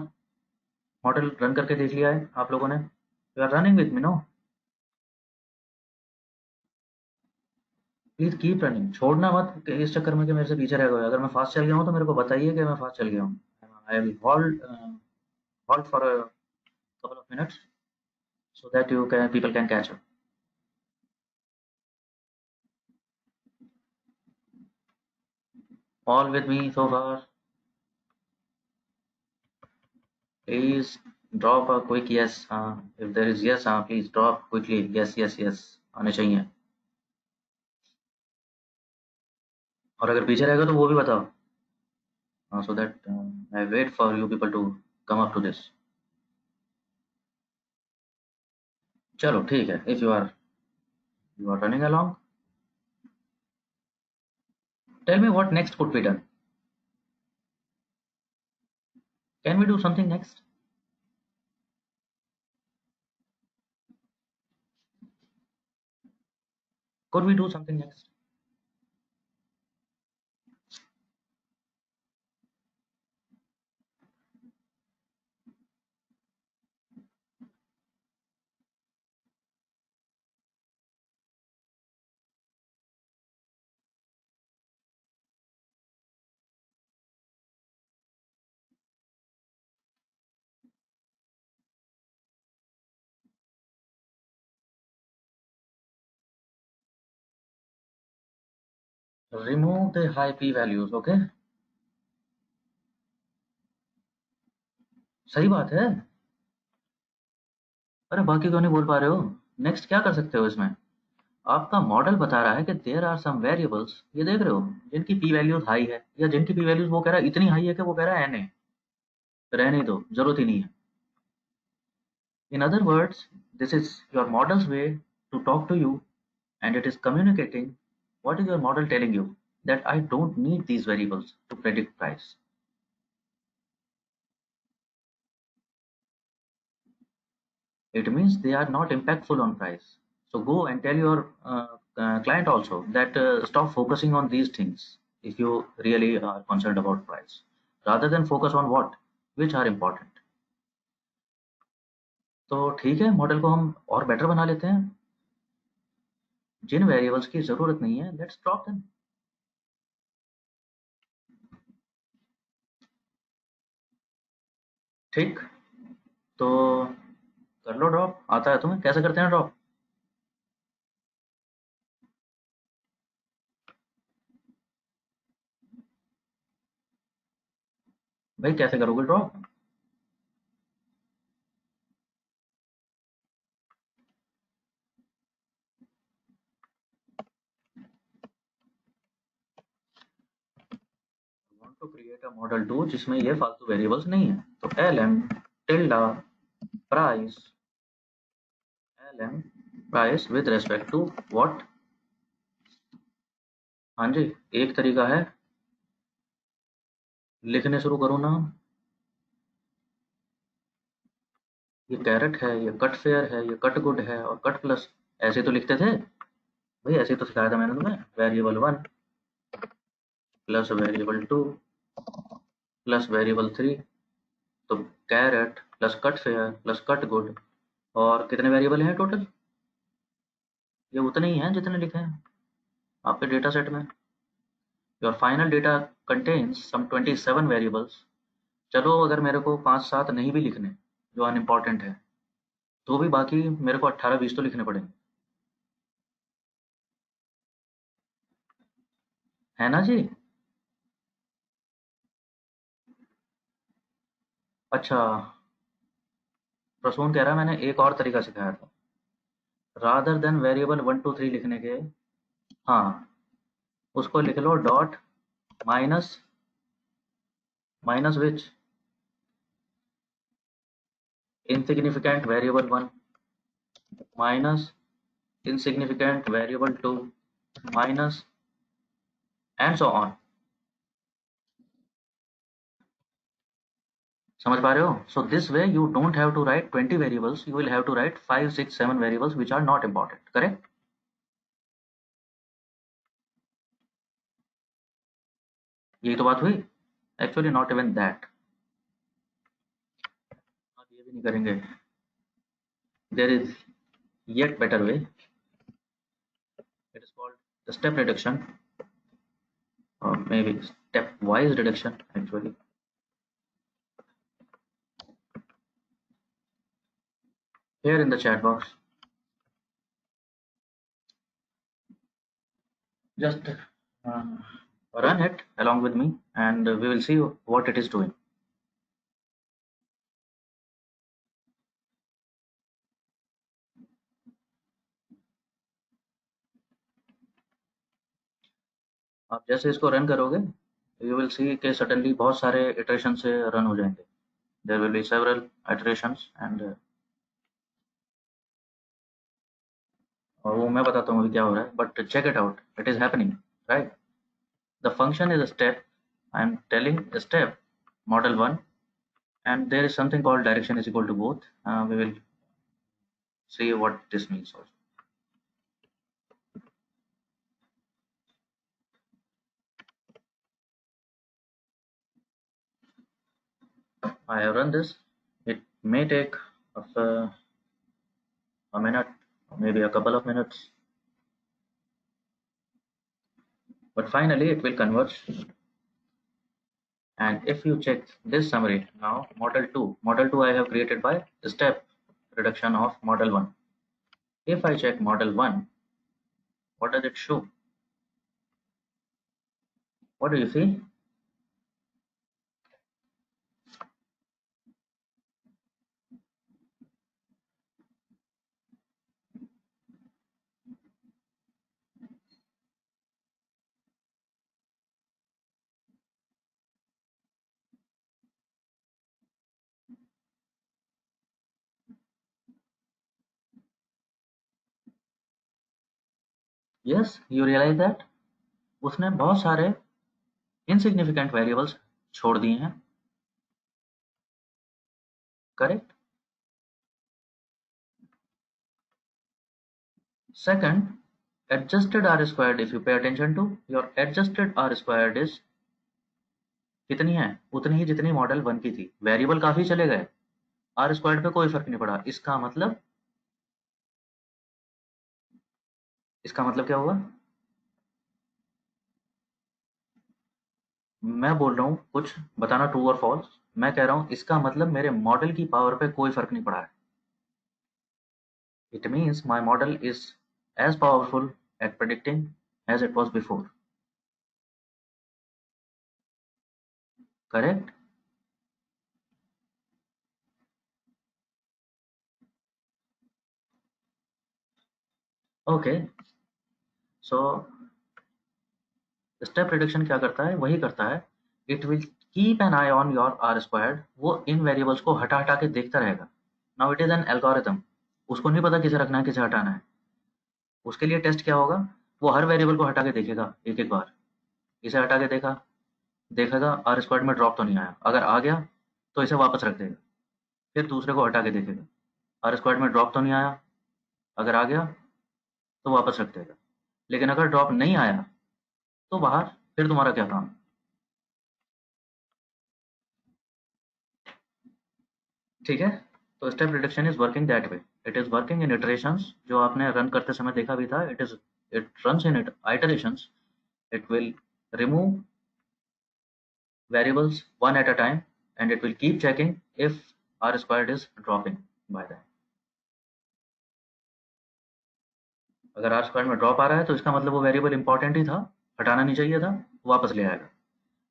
Model run करके देख लिया है आप लोगों ने? You are running with me no? Please keep running, छोड़ना मत कि इस चक्कर में कि मेरे से पीछे रह गए। अगर मैं फास्ट चल गया हूँ तो मेरे को बताइए कि मैं फास्ट चल गया हूँ। I will hold for a couple of minutes so that you can people can catch up. All with me so far? Please drop a quick yes. If there is yes, please drop quickly. Yes, yes, yes. आने चाहिए। और अगर पीछे रहेगा तो वो भी बताओ, so that I wait for you people to come up to this. चलो ठीक है। If you are running along, tell me what next could be done. Can we do something next? Could we do something next? Remove the high p values. Okay, सही बात है। अरे बाकी क्यों नहीं बोल पा रहे हो? नेक्स्ट क्या कर सकते हो इसमें? आपका मॉडल बता रहा है कि देयर आर सम वेरिएबल्स, ये देख रहे हो, जिनकी पी वैल्यूज हाई है, या जिनकी पी वैल्यूज वो कह रहा है इतनी हाई है कि वो कह रहा है एन ए, रहने दो, जरूरत ही नहीं है। In other words, this is your model's way to talk to you, and it is communicating what is your model telling you. that I don't need these variables to predict price. It means they are not impactful on price. So go and tell your client also that stop focusing on these things if you really are concerned about price, rather than focus on what, which are important. तो ठीक है, मॉडल को हम और बेटर बना लेते हैं। जिन वेरिएबल्स की जरूरत नहीं है, लेट्स ड्रॉप देम। ठीक, तो कर लो ड्रॉप। आता है तुम्हें? कैसे करते हैं ड्रॉप? भाई कैसे करोगे drop? Want to create a model 2 जिसमें ये फालतू वेरिएबल्स नहीं है, तो lm tilde price, lm price with respect to what. हाँ जी, एक तरीका है, लिखने शुरू करो ना। ये कैरेट है, ये कट फेयर है, ये कट गुड है और कट प्लस। ऐसे तो लिखते थे भाई, ऐसे तो सिखाया था मैंने तुम्हें। Variable 1 plus variable 2 plus variable 3, तो carat plus cut fair plus cut good. और कितने वेरिएबल हैं टोटल? ये उतने ही हैं जितने लिखे हैं आपके डेटा सेट में। Your final data contains some 27 variables. चलो अगर मेरे को 5-7 नहीं भी लिखने जो अनइम्पॉर्टेंट है, तो भी बाकी मेरे को 18-20 तो लिखने पड़ेंगे, है ना जी? अच्छा, प्रसून कह रहा है मैंने एक और तरीका सिखाया था, रादर देन वेरिएबल 1 2 3 लिखने के। हाँ, उसको लिख लो dot minus, minus which insignificant variable 1 minus insignificant variable 2 minus and so on। समझ पा रहे हो? So this way you don't have to write 20 variables, you will have to write 5 6 7 variables which are not important, correct? यही तो बात हुई। एक्चुअली नॉट इवन दैट, अब ये भी नहीं करेंगे। There is yet better way, it is called the step reduction, or maybe stepwise reduction actually। Here in the chat box, just uh, run it along with me and we will see what it is doing। आप जैसे इसको रन करोगे, यू विल सी कि सडनली बहुत सारे इटरेशन से रन हो जाएंगे। There will be several iterations and, और वो मैं बताता हूँ अभी क्या हो रहा है, but check it out, it is happening, right? The function is a step, I am telling step model 1 and there is something called direction is equal to both। We will see what this means also। I have run this, it may take of a minute or maybe a couple of minutes, but finally it will converge। And if you check this summary now, model 2 I have created by step reduction of model 1। If I check model 1, what does it show? What do you see? Yes, you realize that उसने बहुत सारे इनसिग्निफिकेंट वेरिएबल्स छोड़ दिए हैं, correct. Second, adjusted r squared, if you pay attention to your adjusted r squared is कितनी है, उतनी ही जितनी मॉडल 1 की थी। वेरिएबल काफी चले गए, आर स्क्वायर्ड पे कोई फर्क नहीं पड़ा। इसका मतलब क्या हुआ? मैं बोल रहा हूँ कुछ बताना ट्रू और फॉल्स। मैं कह रहा हूँ इसका मतलब मेरे मॉडल की पावर पे कोई फर्क नहीं पड़ा है। It means my model is as powerful at predicting as it was before, correct. Okay, so step prediction क्या करता है? वही करता है, it will keep an eye on your R squared. वो इन वेरिएबल्स को हटा हटा के देखता रहेगा। Now it is an algorithm, उसको नहीं पता किसे रखना है किसे हटाना है। उसके लिए टेस्ट क्या होगा? वो हर वेरिएबल को हटा के देखेगा एक एक बार। इसे हटा के देखा, देखेगा आर स्क्वायर्ड में ड्रॉप तो नहीं आया। अगर आ गया तो इसे वापस रख देगा। फिर दूसरे को हटा के देखेगा, आर स्क्वायर्ड में ड्रॉप तो नहीं आया। अगर आ गया तो वापस रख देगा। लेकिन अगर ड्रॉप नहीं आया तो बाहर। फिर तुम्हारा क्या काम? ठीक है। तो step prediction is working that way. It is working in iterations. जो आपने रन करते समय देखा भी था, it runs in it iterations. It will remove variables one at a time, and it will keep checking if r squared is dropping by that. अगर r squared में ड्रॉप आ रहा है तो इसका मतलब वो वेरिएबल इंपॉर्टेंट ही था, हटाना नहीं चाहिए था, वापस ले आएगा।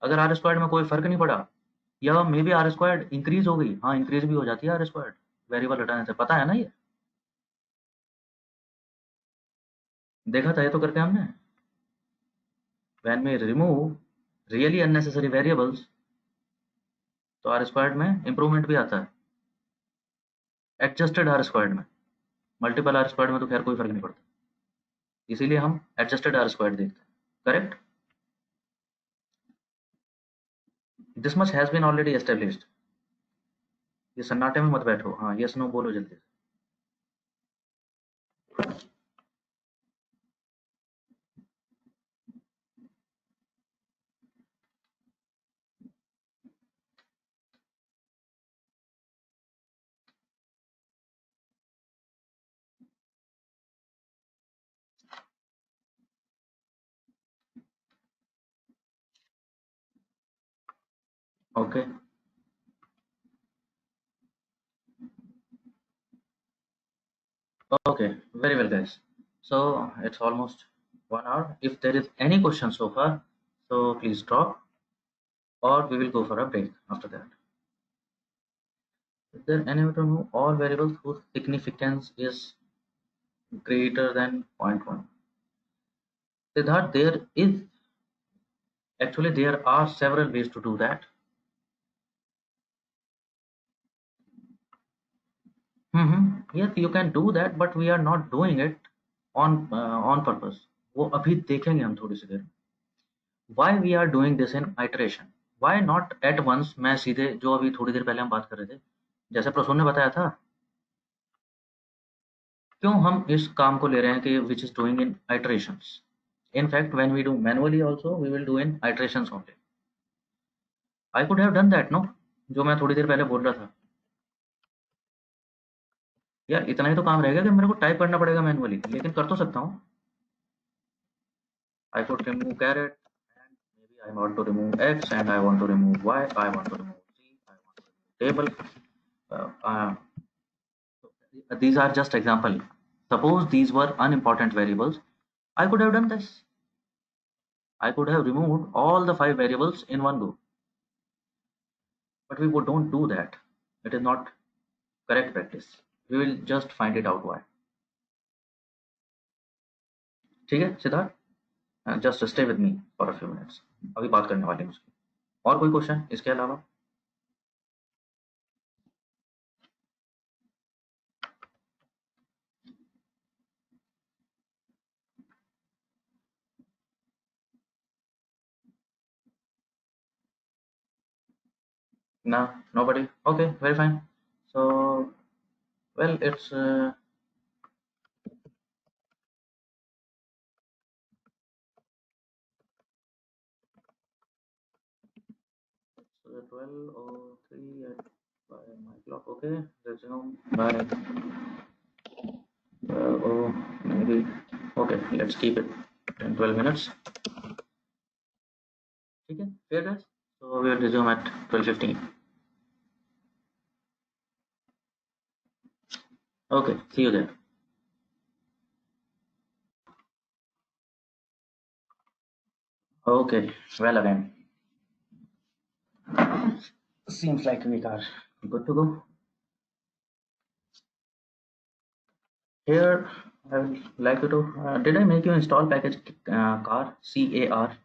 अगर r squared में कोई फर्क नहीं पड़ा, या may be r squared increase हो गई, हाँ इंक्रीज भी हो जाती है r squared वेरिएबल हटाने से, पता है ना ये? देखा था ये तो करके हमने। When we remove really unnecessary variables तो r squared में इंप्रूवमेंट भी आता है। एडजस्टेड r squared में, मल्टीपल r squared में तो खैर कोई फर्क नहीं पड़ता, इसीलिए हम एडजस्टेड r squared देखते हैं, correct. This much has been already established. ये सन्नाटे में मत बैठो, हाँ यस नो बोलो जल्दी से। Okay, okay, very well guys. So it's almost 1 hour. If there is any question so far, so please drop, or we will go for a break after that. Is there any way to know all variables whose significance is greater than zero point 0.1? Siddharth, there are several ways to do that. Yes, you can do that, but we are not doing it on purpose. वो अभी देखेंगे हम थोड़ी सी देर में। Why we are doing this in iteration? Why not at once? मैं सीधे जो अभी थोड़ी देर पहले हम बात कर रहे थे, जैसे प्रसून ने बताया था, क्यों हम इस काम को ले रहे हैं कि which is doing in iterations? In fact, when we do manually also, we will do in iterations only. I could have done that, no? जो मैं थोड़ी देर पहले बोल रहा था। यार इतना ही तो काम रहेगा कि मेरे को टाइप करना पड़ेगा मैनुअली, लेकिन कर तो सकता हूँ। I could remove caret, and maybe I want to remove x, and I want to remove y, I want to remove z, I want to remove table. These are just example. Suppose these were unimportant variables, I could have done this. I could have removed all the 5 variables in one go. But we don't do that. It is not correct practice. We will just find it out why. ठीक है Siddharth, just stay with me for a few minutes. अभी बात करने वाले हैं उसकी। और कोई क्वेश्चन इसके अलावा? No, nobody. Okay, very fine. So, well, it's 12:03 by my clock. Okay, resume by oh maybe. Okay, let's keep it 10-12 minutes. Okay, fair guys. So we'll resume at 12:15. Okay, see you there. Okay, well again. Seems like we are good to go. Here, I would like you to. Did I make you install package car CAR?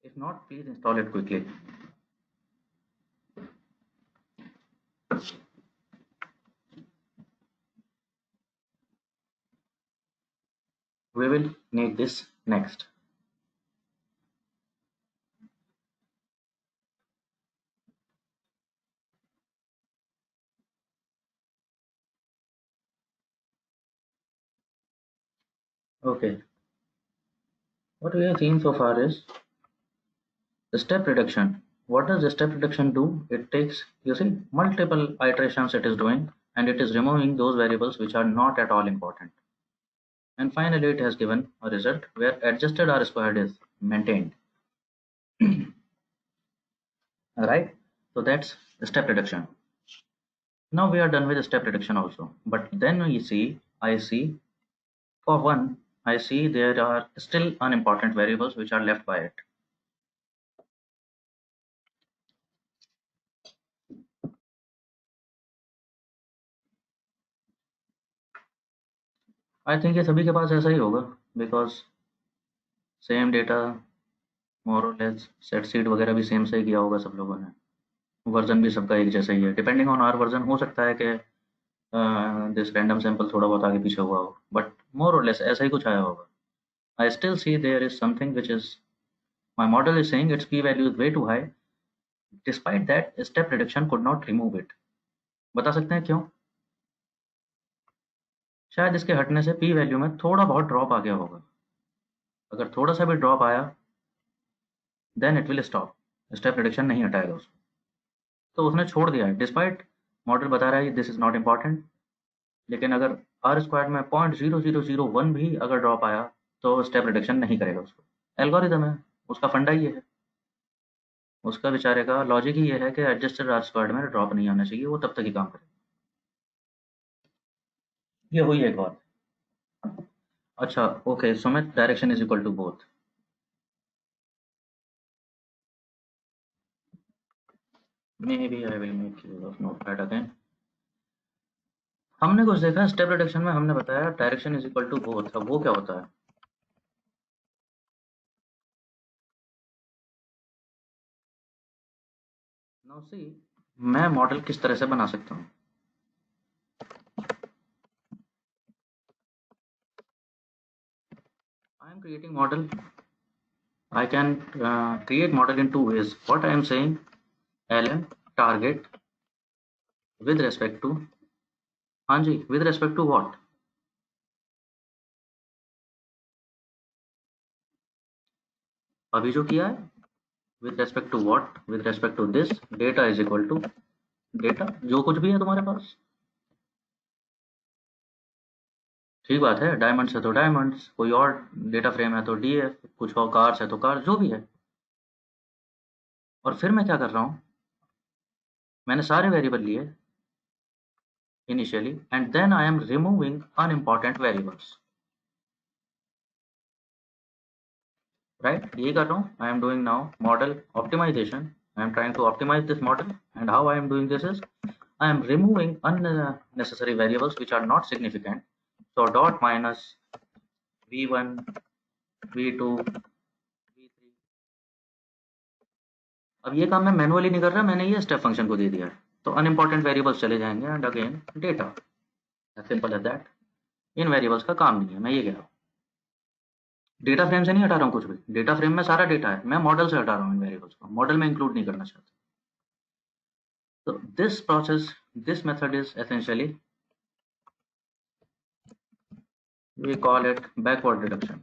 If not, please install it quickly. We will need this next. Okay, what we have seen so far is the step reduction. What does the step reduction do? It takes, you see, multiple iterations it is doing, and it is removing those variables which are not at all important. And finally, it has given a result where adjusted R squared is maintained. Alright, so that's the step reduction. Now we are done with the step reduction also. But then we see, I see, for one, I see there are still unimportant variables which are left by it. I think ये सभी के पास ऐसा ही होगा बिकॉज सेम डेटा मोर और लेस सेट सीड वगैरह भी सेम से ही किया होगा सब लोगों ने वर्जन भी सबका एक जैसा ही है डिपेंडिंग ऑन आर वर्जन हो सकता है कि दिस रैंडम सैंपल थोड़ा बहुत आगे पीछे हुआ हो बट मोर और लेस ऐसा ही कुछ आया होगा I still see there is something which is my model is saying it's p value is way too high despite that step reduction could not remove it बता सकते हैं क्यों शायद इसके हटने से p वैल्यू में थोड़ा बहुत ड्रॉप आ गया होगा अगर थोड़ा सा भी ड्रॉप आया then it will stop step reduction नहीं हटाएगा उसको तो उसने छोड़ दिया है डिस्पाइट मॉडल बता रहा है दिस इज नॉट इम्पॉर्टेंट लेकिन अगर आर स्क्वायर में 0.0001 भी अगर ड्रॉप आया तो स्टेप रिडक्शन नहीं करेगा उसको एल्गोरिदम है उसका फंडा ये है उसका बेचारे का लॉजिक ही ये है कि एडजस्टेड आर स्क्वायर में ड्रॉप नहीं आना चाहिए वो तब तक ही काम करेगा ये हुई एक बात अच्छा okay Sumit direction is equal to both may be I will make use of notepad again हमने कुछ देखा स्टेप रिडक्शन में हमने बताया direction is equal to both अब वो क्या होता है नाउ सी मैं मॉडल किस तरह से बना सकता हूँ I am creating model I can create model in two ways. What I am saying, ln target with respect to, हाँ जी, with respect to what? अभी जो किया है with respect to what? With respect to this data is equal to data जो कुछ भी है तुम्हारे पास ठीक बात है डायमंड्स है तो डायमंड्स कोई और डेटा फ्रेम है तो डीएफ कुछ और कार्स है तो कार जो भी है और फिर मैं क्या कर रहा हूँ मैंने सारे वेरिएबल लिए initially and then I am removing unimportant variables right यही कर रहा हूँ I am doing now model optimization I am trying to optimize this model and how I am doing this is I am removing unnecessary variables which are not significant so dot minus v1 v2 v3 अब ये काम मैं मैनुअली नहीं कर रहा मैंने ये स्टेप फंक्शन को दे दिया है तो अनइम्पॉर्टेंट वेरिएबल्स चले जाएंगे and again data simple as that इन वेरिएबल्स का काम नहीं है, मैं ये कह रहा हूँ। डेटा फ्रेम से नहीं हटा रहा हूँ कुछ भी, डेटा फ्रेम में सारा डेटा है, मैं मॉडल से हटा रहा हूँ इन वेरिएबल्स को, मॉडल में इंक्लूड नहीं करना चाहता। तो this process, this method is essentially, we call it backward reduction.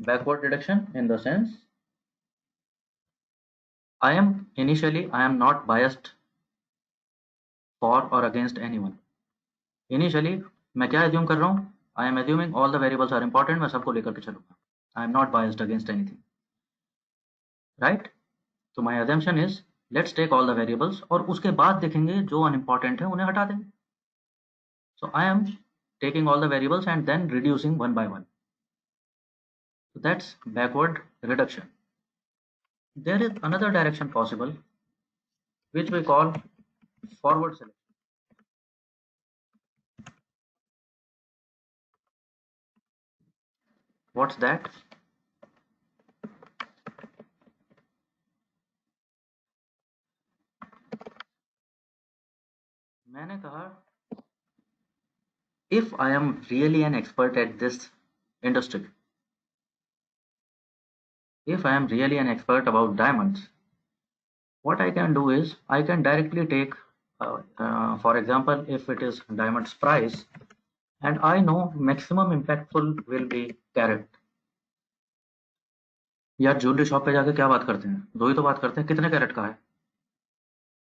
Backward reduction in the sense I am not biased for or against anyone. Initially मैं क्या assume कर रहा हूँ, I am assuming all the variables are important, मैं सबको लेकर के चलूंगा, I am not biased against anything, right? So my assumption is let's take all the variables और उसके बाद देखेंगे जो unimportant है उन्हें हटा देंगे. So I am taking all the variables and then reducing one by one. So that's backward reduction. There is another direction possible which we call forward selection. What's that? मैंने कहा if I am really an expert at this industry, if I am really an expert about diamonds, what I can do is I can directly take, for example, if it is diamonds price, and I know maximum impactful will be carat. यार ज्वेलरी शॉप पे जाके क्या बात करते हैं, दो ही तो बात करते हैं, कितने कैरेट का है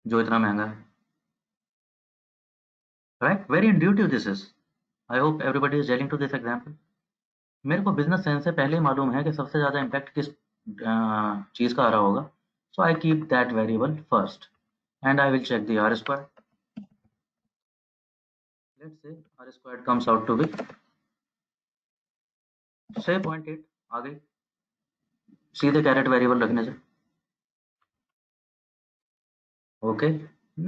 जो इतना महंगा है, right? Very intuitive this is, I hope everybody is gelling to this example. मेरे को बिजनेस सेंस से पहले ही मालूम है कि सबसे ज़्यादा इम्पैक्ट किस चीज़ का आ रहा होगा. So I keep that variable first and I will check the R square. Let's say R square comes out to be say 0.8. आ गई सीधे कैरेट वेरिएबल रखने से. Okay,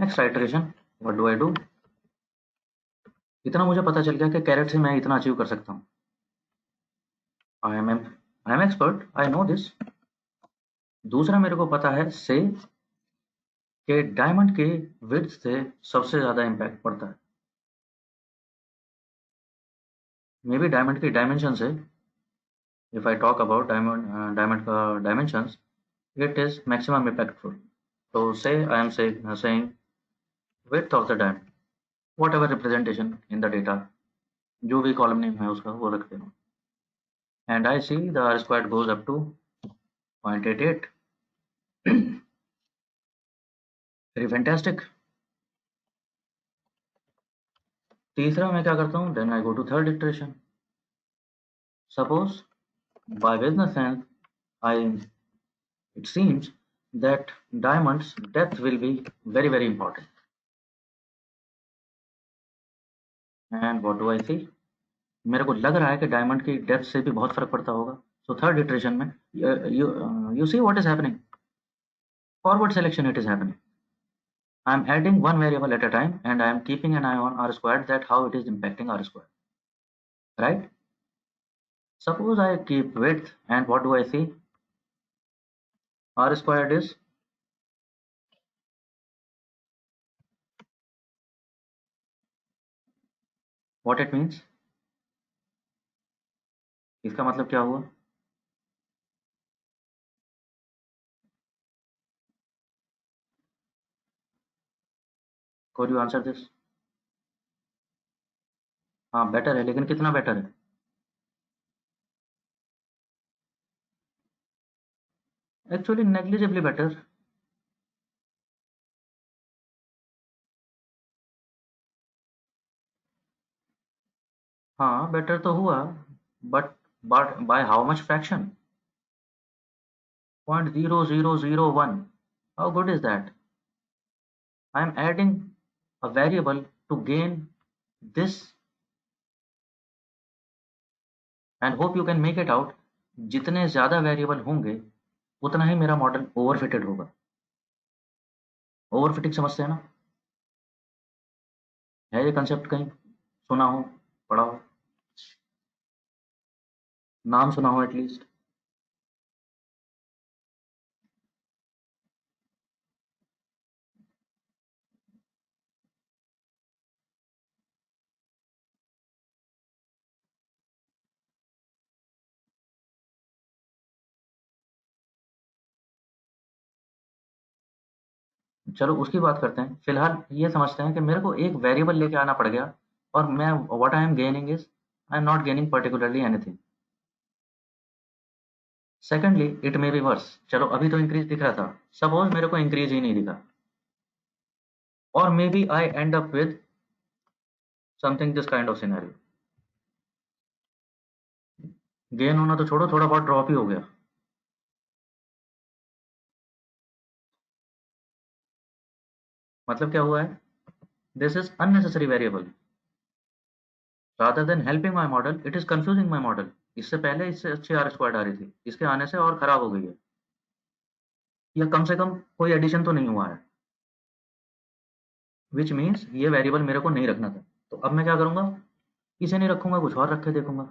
next iteration, what do I do? इतना मुझे पता चल गया कि कैरेट से मैं इतना अचीव कर सकता हूँ. I am expert, I know this. दूसरा मेरे को पता है से कि डायमंड के विड्थ से सबसे ज़्यादा इम्पैक्ट पड़ता है. मे बी डायमंड की डायमेंशन से, if I talk about diamond dimensions, it is maximum impactful. So say I am saying width of the diamond, whatever representation in the data, जो भी column name है उसका वो रख देना. And I see the R squared goes up to 0.88. Very fantastic. तीसरा मैं क्या करता हूँ? Then I go to third iteration. Suppose by business sense, I it seems that diamond's depth will be very important. And what do I see? मेरे को लग रहा है कि डायमंड की डेप्थ से भी बहुत फर्क पड़ता होगा. सो थर्ड इटरेशन में you see what is happening, forward selection it is happening. I am adding one variable at a time and I am keeping an eye on R square that how it is impacting R square, right? Suppose I keep width and what do I see, R squared is what it means. इसका मतलब क्या हुआ? Could you answer this? हाँ बेटर है, लेकिन कितना बेटर है? Actually negligibly better. हाँ बेटर तो हुआ, but by how much fraction? 0.0001. How good is that? I am adding a variable to gain this and hope you can make it out. जितने ज़्यादा वेरिएबल होंगे उतना ही मेरा मॉडल ओवरफिटेड होगा. ओवरफिटिंग समझते हैं ना? है ये कंसेप्ट कहीं सुना हो, पढ़ा हो, नाम सुना हो एटलीस्ट? चलो उसकी बात करते हैं। फिलहाल ये समझते हैं कि मेरे को एक वेरिएबल लेके आना पड़ गया और मैं what I M gaining is I am not gaining particularly anything. Secondly it may be verse. चलो अभी तो इंक्रीज दिख रहा था, सपोज मेरे को इंक्रीज ही नहीं दिखा, और may be I end up with something this kind of scenario. Gain होना तो छोड़ो, थोड़ा बहुत ड्रॉप ही हो गया। मतलब क्या हुआ है? This is unnecessary variable. Rather than helping my model it is confusing my model. इससे पहले इससे अच्छी आर स्क्वाड आ रही थी, इसके आने से और खराब हो गई है, या कम से कम कोई एडिशन तो नहीं हुआ है, विच मीन्स ये वेरिएबल मेरे को नहीं रखना था। तो अब मैं क्या करूंगा? इसे नहीं रखूंगा, कुछ और रख के देखूंगा।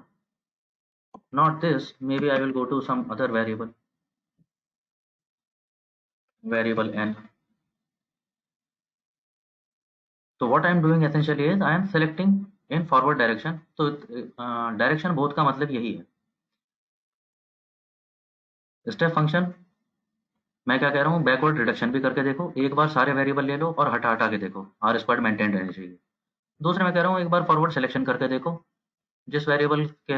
Not this, may B I will go to some other variable, variable N. तो what I am doing essentially is I am selecting in forward direction. तो डायरेक्शन बोथ का मतलब यही है। स्टेप फंक्शन, मैं क्या कह रहा हूँ, बैकवर्ड रिडक्शन भी करके देखो। एक बार सारे वेरिएबल ले लो और हटा हटा के देखो, आर स्क्वाड मेंटेन रहनी चाहिए। दूसरे मैं कह रहा हूँ एक बार फॉरवर्ड सिलेक्शन करके देखो, जिस वेरिएबल के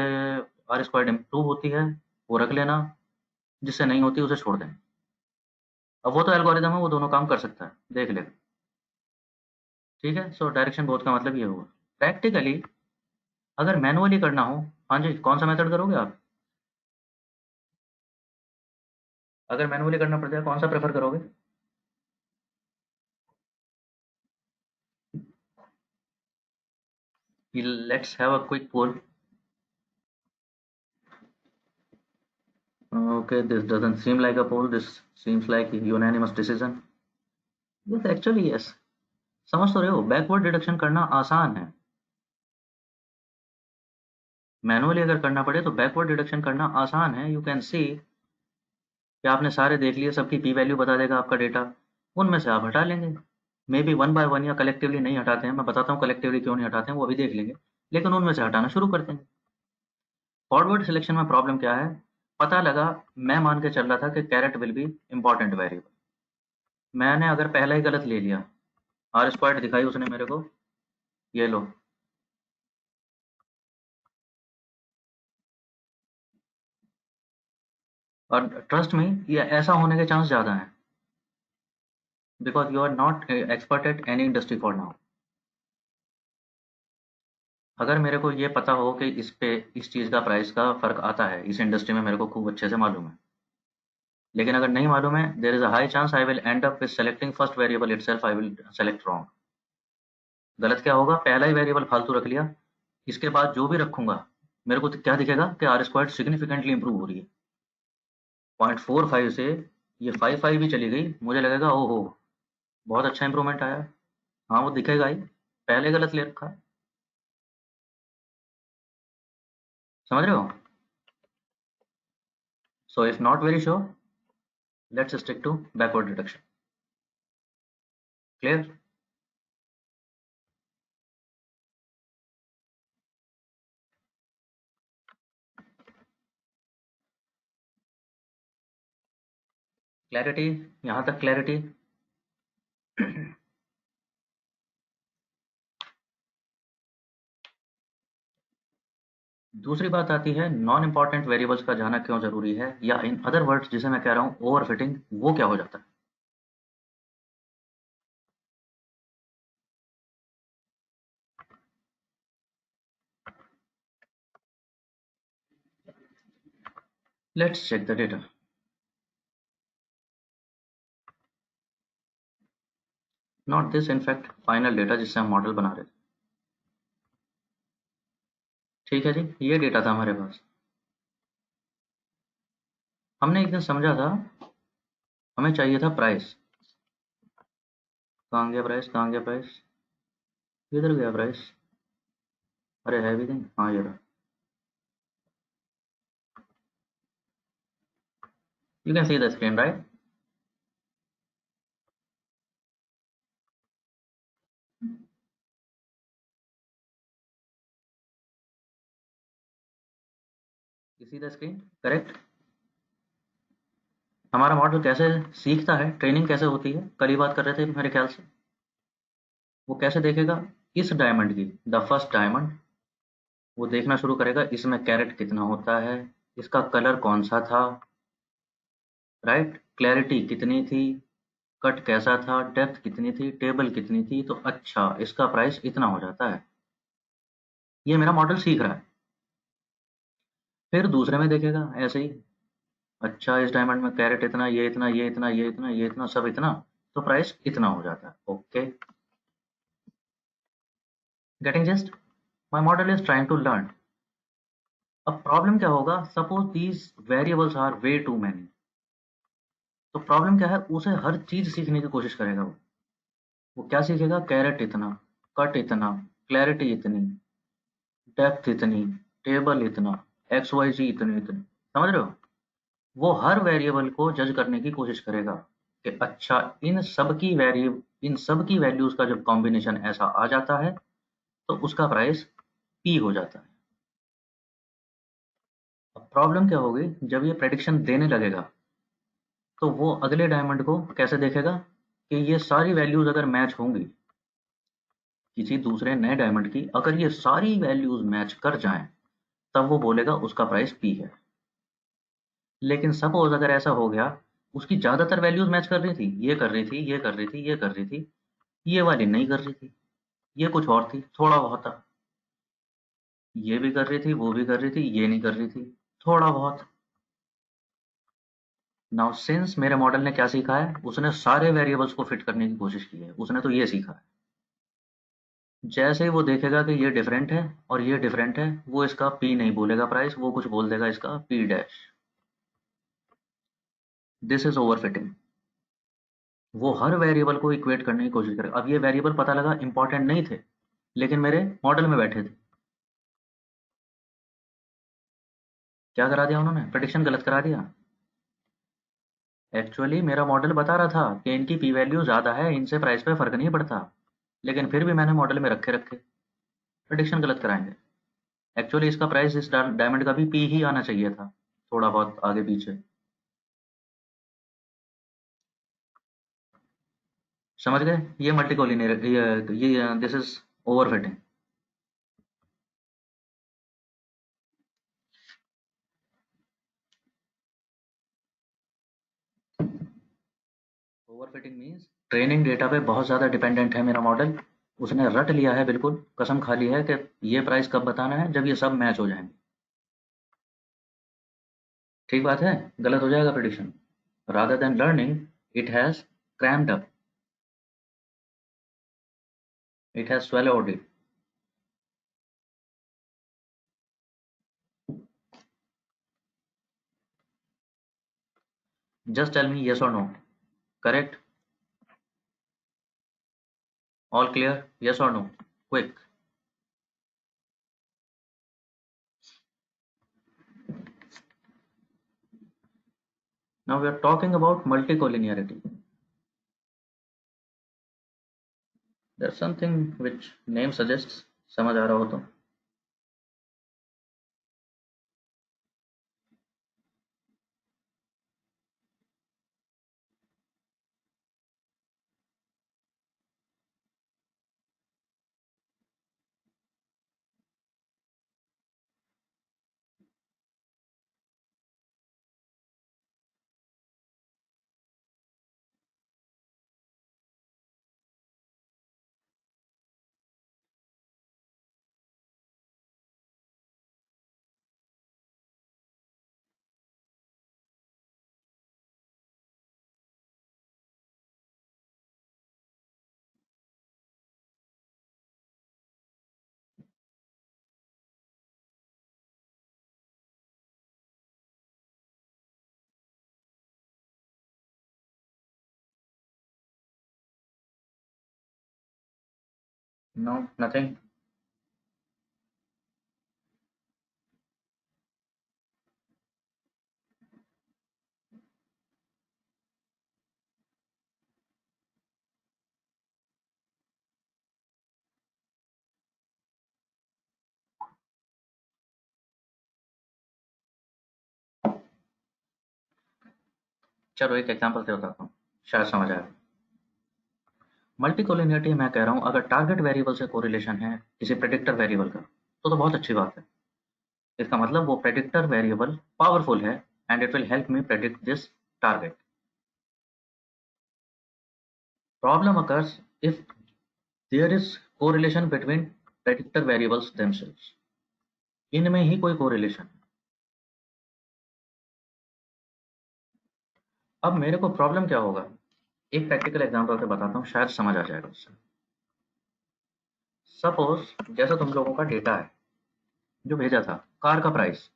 आर स्क्वाड इम्प्रूव होती है वो रख लेना, जिससे नहीं होती उसे छोड़ दें। अब वो तो एल्गोरिदम है, वो दोनों काम कर सकता है, देख लेगा। ठीक है, सो डायरेक्शन बोथ का मतलब ये हुआ। प्रैक्टिकली अगर मैनुअली करना हो, हाँ जी, कौन सा मेथड करोगे आप? अगर मैनुअली करना पड़ता है कौन सा प्रेफर करोगे? Let's have a quick poll. Okay, this doesn't seem like a poll, this seems like unanimous decision. Yes actually yes. समझ तो रहे हो, बैकवर्ड डिडक्शन करना आसान है। मैनुअली अगर करना पड़े तो बैकवर्ड डिडक्शन करना आसान है। यू कैन सी कि आपने सारे देख लिए, सबकी पी वैल्यू बता देगा आपका डेटा, उनमें से आप हटा लेंगे। May be one by one, या कलेक्टिवली नहीं हटाते हैं, मैं बताता हूँ कलेक्टिवली क्यों नहीं हटाते हैं, वो अभी देख लेंगे। लेकिन उनमें से हटाना शुरू कर देंगे। फॉरवर्ड सिलेक्शन में प्रॉब्लम क्या है? पता लगा, मैं मान के चल रहा था कि carat will be important variable. मैंने अगर पहला ही गलत ले लिया, आर स्क्वायर दिखाई उसने मेरे को, ये लो। और ट्रस्ट में ये ऐसा होने के चांस ज़्यादा हैं, because you are not expert at any industry for now. अगर मेरे को ये पता हो कि इस पे इस चीज़ का प्राइस का फ़र्क आता है इस इंडस्ट्री में, मेरे को खूब अच्छे से मालूम है। लेकिन अगर नहीं मालूम है, there is a high chance I will end up with selecting first variable itself, I will select wrong. गलत क्या होगा? पहला ही वेरिएबल फालतू रख लिया, इसके बाद जो भी रखूंगा मेरे को तो क्या दिखेगा कि आर स्क्वायर सिग्निफिकेंटली इंप्रूव हो रही है। 0.45 से ये 5.5 भी चली गई, मुझे लगेगा ओहो, बहुत अच्छा इंप्रूवमेंट आया। हाँ वो दिखेगा ही, पहले गलत ले रखा। समझ रहे हो? So if not very sure, let's stick to backward deduction. Clear? Clarity? यहाँ तक क्लैरिटी? दूसरी बात आती है नॉन इम्पॉर्टेंट वेरिएबल्स का जाना क्यों जरूरी है, या इन अदर वर्ड्स जिसे मैं कह रहा हूँ ओवरफिटिंग, वो क्या हो जाता है? Let's check the data. Not this, in fact final data जिससे हम मॉडल बना रहे थे। ठीक है जी, ये डेटा था हमारे पास। हमने एक दिन समझा था, हमें चाहिए था प्राइस। कहाँ गया प्राइस, कहाँ गया प्राइस? किधर गया प्राइस? अरे है भी नहीं, हाँ ये रहा। You can see the screen right? You see the screen, correct? हमारा मॉडल कैसे सीखता है, ट्रेनिंग कैसे होती है, कल ही बात कर रहे थे मेरे ख्याल से। वो कैसे देखेगा, इस डायमंड की, द फर्स्ट डायमंड, वो देखना शुरू करेगा इसमें कैरेट कितना होता है, इसका कलर कौन सा था, राइट, क्लैरिटी कितनी थी, कट कैसा था, डेप्थ कितनी थी, टेबल कितनी थी, तो अच्छा इसका प्राइस इतना हो जाता है। ये मेरा मॉडल सीख रहा है। फिर दूसरे में देखेगा ऐसे ही, अच्छा इस डायमंड में कैरेट इतना, ये इतना, ये इतना, ये इतना, ये इतना, सब इतना, तो प्राइस इतना हो जाता है। Okay, getting just, my model is trying to learn. अब प्रॉब्लम क्या होगा, suppose these variables are way too many, तो प्रॉब्लम क्या है, उसे हर चीज सीखने की कोशिश करेगा वो क्या सीखेगा, कैरेट इतना, कट इतना, क्लैरिटी इतनी, डेप्थ इतनी, टेबल इतना, एक्स वाई जी इतनी इतनी, समझ रहे हो। वो हर वेरिएबल को जज करने की कोशिश करेगा कि अच्छा इन सब की वैल्यूज का जब कॉम्बिनेशन ऐसा आ जाता है तो उसका प्राइस पी हो जाता है। अब प्रॉब्लम क्या होगी, जब ये प्रेडिक्शन देने लगेगा तो वो अगले डायमंड को कैसे देखेगा कि ये सारी वैल्यूज अगर मैच होंगी, किसी दूसरे नए डायमंड की अगर ये सारी वैल्यूज मैच कर जाएं, तब वो बोलेगा उसका प्राइस पी है। लेकिन सपोज अगर ऐसा हो गया, उसकी ज्यादातर वैल्यूज मैच कर रही थी, ये कर रही थी, ये कर रही थी, ये कर रही थी, ये वाली नहीं कर रही थी, ये कुछ और थी, थोड़ा बहुत था, ये भी कर रही थी, वो भी कर रही थी, ये नहीं कर रही थी, थोड़ा बहुत। नाउ सिंस मेरे मॉडल ने क्या सीखा है, उसने सारे वेरिएबल्स को फिट करने की कोशिश की है, उसने तो ये सीखा है। जैसे ही वो देखेगा कि ये डिफरेंट है और ये डिफरेंट है, वो इसका पी नहीं बोलेगा प्राइस, वो कुछ बोल देगा इसका P dash. This is overfitting. वो हर वेरिएबल को इक्वेट करने की कोशिश करेगा। अब ये वेरिएबल पता लगा इंपॉर्टेंट नहीं थे, लेकिन मेरे मॉडल में बैठे थे। क्या करा दिया उन्होंने, प्रेडिक्शन गलत करा दिया। एक्चुअली मेरा मॉडल बता रहा था कि इनकी पी वैल्यू ज़्यादा है, इनसे प्राइस पे फ़र्क नहीं पड़ता, लेकिन फिर भी मैंने मॉडल में रखे रखे प्रेडिक्शन गलत कराएंगे। एक्चुअली इसका प्राइस इस डायमंड का भी पी ही आना चाहिए था, थोड़ा बहुत आगे पीछे। समझ गए, ये मल्टी कोलिनियर, ये this is overfitting. Overfitting means training data पे बहुत ज़्यादा डिपेंडेंट है मेरा मॉडल। उसने रट लिया है, बिल्कुल कसम खा ली है कि ये प्राइस कब बताना है, जब ये सब मैच हो जाएंगे। ठीक बात है, गलत हो जाएगा prediction. Rather than learning, it has crammed up, it has swallowed it. Just tell me yes or no. Correct? All clear? Yes or no? Quick. Now we are talking about multicollinearity. There's something which name suggests. समझ आ रहा हो तो? No, nothing. चलो एक एग्जांपल से बताता हूँ, शायद समझ आए। मल्टी कोलिनियरिटी मैं कह रहा हूँ, अगर टारगेट वेरिएबल से कोरिलेशन है किसी प्रेडिक्टर वेरिएबल का, तो बहुत अच्छी बात है। इसका मतलब वो प्रेडिक्टर वेरिएबल पावरफुल है and it will help me predict this target. Problem occurs if there is correlation between predictor variables themselves। इनमें ही कोई कोरिलेशन। अब मेरे को प्रॉब्लम क्या होगा, एक प्रैक्टिकल एग्जांपल से बताता हूँ, शायद समझ आ जाएगा उससे। सपोज जैसा तुम लोगों का डेटा है जो भेजा था, कार का प्राइस।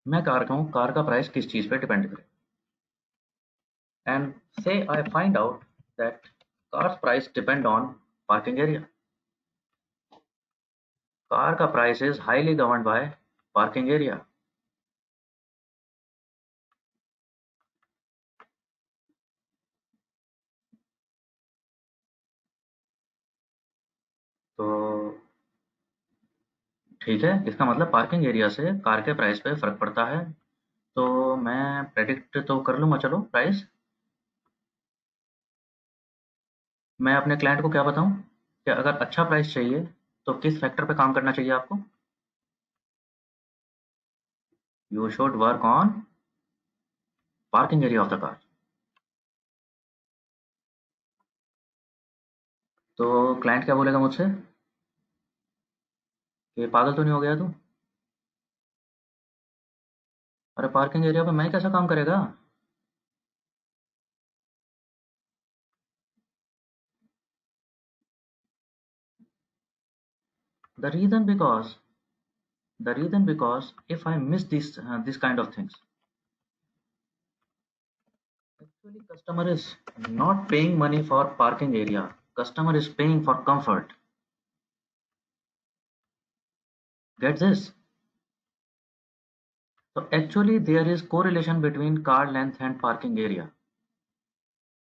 मैं कार कहूँ कार का प्राइस किस चीज पे डिपेंड करे, and say I find out that car price depend on parking area. Car का price is highly governed by parking area. तो ठीक है, इसका मतलब पार्किंग एरिया से कार के प्राइस पे फर्क पड़ता है। तो मैं प्रेडिक्ट तो कर लूंगा, चलो प्राइस। मैं अपने क्लाइंट को क्या बताऊं कि अगर अच्छा प्राइस चाहिए तो किस फैक्टर पे काम करना चाहिए आपको, you should work on parking area of the car. तो क्लाइंट क्या बोलेगा मुझसे कि पागल तो नहीं हो गया तू, अरे पार्किंग एरिया पे मैं कैसा काम करेगा। The reason because if I miss this kind of things, actually customer is not paying money for parking area, customer is paying for comfort. Get this? So actually there is correlation between car length and parking area.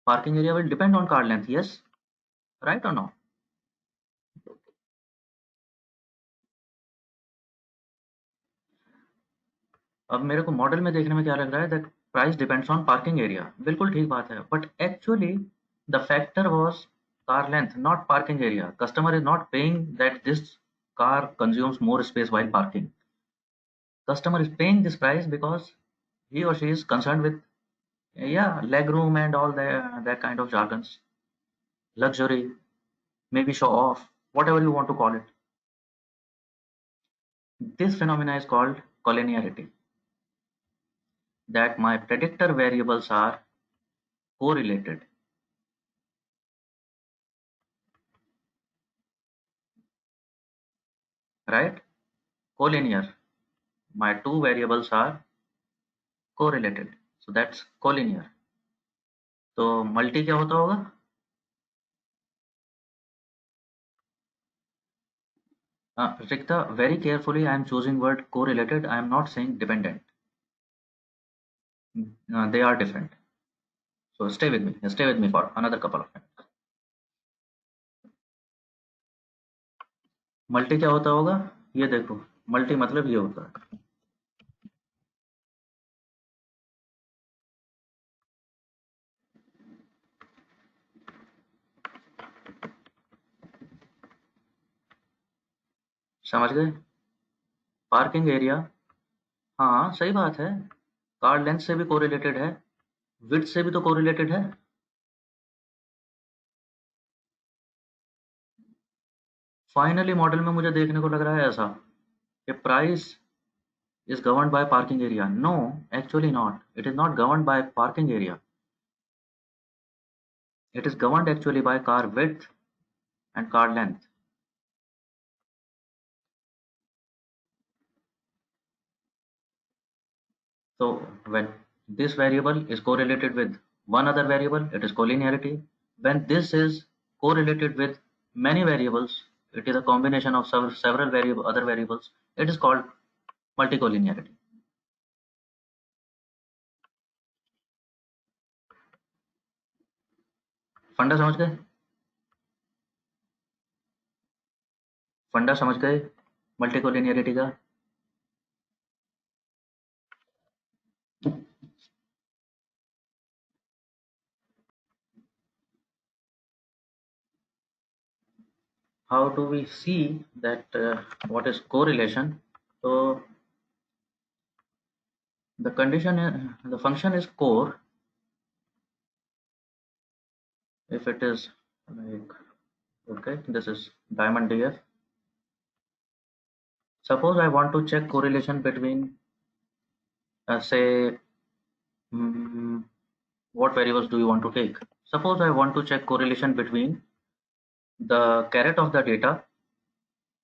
Parking area will depend on car length, yes, right or no? अब मेरे को मॉडल में देखने में क्या लग रहा है, that price depends on parking area. बिल्कुल ठीक बात है, but actually the factor was car length, not parking area. Customer is not paying that this car consumes more space while parking. Customer is paying this price because he or she is concerned with, yeah, leg room and all that kind of jargons, luxury, maybe show off, whatever you want to call it. This phenomena is called collinearity, that my predictor variables are correlated, right? Collinear. My two variables are correlated, so that's collinear. तो मल्टी क्या होता होगा? Rikta, very carefully I am choosing word correlated, I am not saying dependent. They are different. So stay with me for another couple of minutes. Multi क्या होता होगा, ये देखो, मल्टी मतलब ये होता है। समझ गए? पार्किंग एरिया, हाँ सही बात है, कार लेंथ से भी कोरिलेटेड है, विड्थ से भी तो कोरिलेटेड है। फाइनली मॉडल में मुझे देखने को लग रहा है ऐसा कि price is governed by parking area. No, actually not. It is not governed by parking area. It is governed actually by car width and car length. So when this variable is correlated with one other variable, it is collinearity. When this is correlated with many variables, it is a combination of several other variables. It is called multicollinearity. फंडा समझ गए? फंडा समझ गए मल्टीकोलिनियरिटी का? how do we see that what is correlation? So the condition the function is core if it is like, okay, this is diamond df. Suppose I want to check correlation between say what variables do you want to take? Suppose I want to check correlation between the caret of the data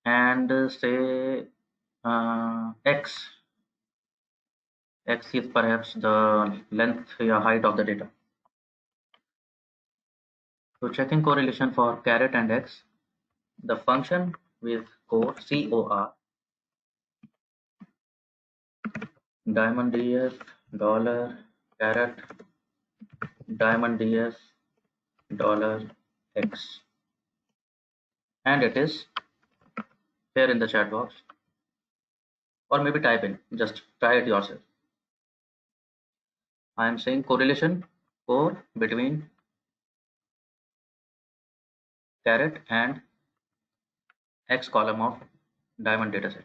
and say x. X is perhaps the length or height of the data. So checking correlation for caret and x, the function with core COR diamond df dollar caret diamond df dollar x, and it is here in the chat box, or maybe type in, just try it yourself. I am saying correlation core between caret and x column of diamond dataset.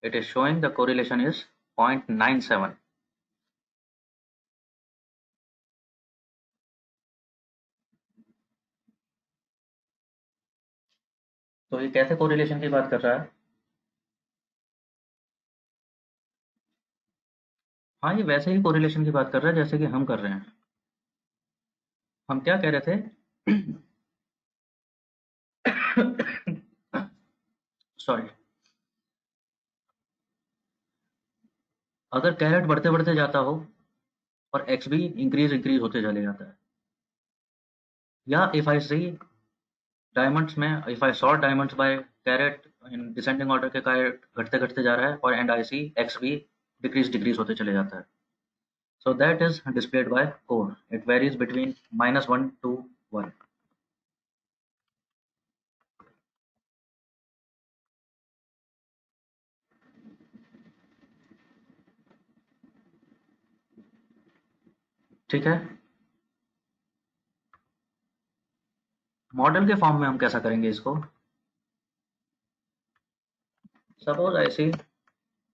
It is showing the correlation is 0.97. तो ये कैसे कोरिलेशन की बात कर रहा है? हाँ, ये वैसे ही कोरिलेशन की बात कर रहा है जैसे कि हम कर रहे हैं। हम क्या कह रहे थे? सॉरी, अगर कैरेट बढ़ते बढ़ते जाता हो और एक्स भी इंक्रीज होते चले जाता है, या इफ आई सी डायमंड्स में, if I sort diamonds by carat in descending order के कैरेट घटते घटते जा रहा है और एंड आई सी एक्स भी डिक्रीज होते चले जाता है. So that is displayed by core. It varies between -1 to 1. ठीक है. मॉडल के फॉर्म में हम कैसा करेंगे इसको? सपोज ऐसे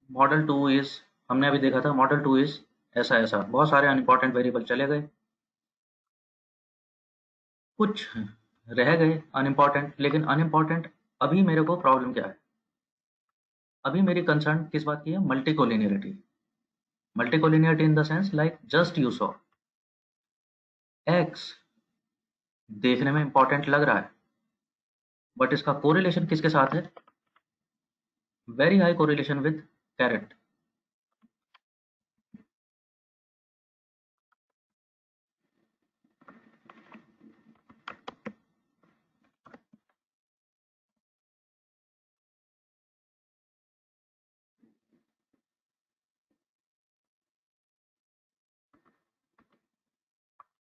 मॉडल 2 इज, हमने अभी देखा था मॉडल 2 इज ऐसा ऐसा, बहुत सारे अनइम्पॉर्टेंट वेरिएबल चले गए, कुछ रह गए अनइम्पॉर्टेंट. लेकिन अनइम्पॉर्टेंट अभी मेरे को प्रॉब्लम क्या है? अभी मेरी कंसर्न किस बात की है? Multicollinearity. Multicollinearity in the sense like just you saw x देखने में इंपॉर्टेंट लग रहा है, बट इसका कोरिलेशन किसके साथ है? Very high correlation with carat.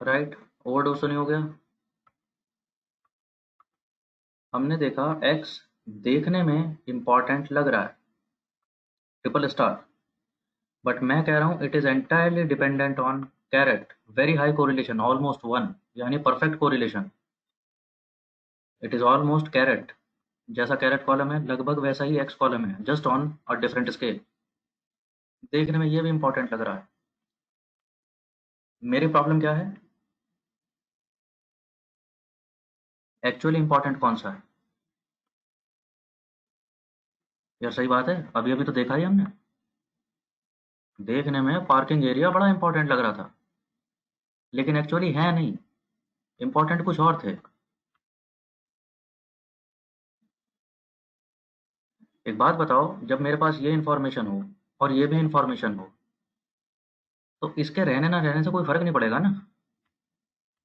Right, overdose तो नहीं हो गया? हमने देखा x देखने में इंपॉर्टेंट लग रहा है, ट्रिपल स्टार, बट मैं कह रहा हूं it is entirely dependent on carat. Very high correlation, almost 1, यानी perfect correlation. It is almost carat. जैसा कैरेट कॉलम है लगभग वैसा ही एक्स कॉलम है, just on a different scale. देखने में ये भी इंपॉर्टेंट लग रहा है. मेरी प्रॉब्लम क्या है? एक्चुअली इंपॉर्टेंट कौन सा है? यार सही बात है, अभी अभी तो देखा ही हमने. देखने में पार्किंग एरिया बड़ा इंपॉर्टेंट लग रहा था, लेकिन एक्चुअली है नहीं, इंपॉर्टेंट कुछ और थे. एक बात बताओ, जब मेरे पास ये इन्फॉर्मेशन हो और ये भी इन्फॉर्मेशन हो, तो इसके रहने ना रहने से कोई फर्क नहीं पड़ेगा ना.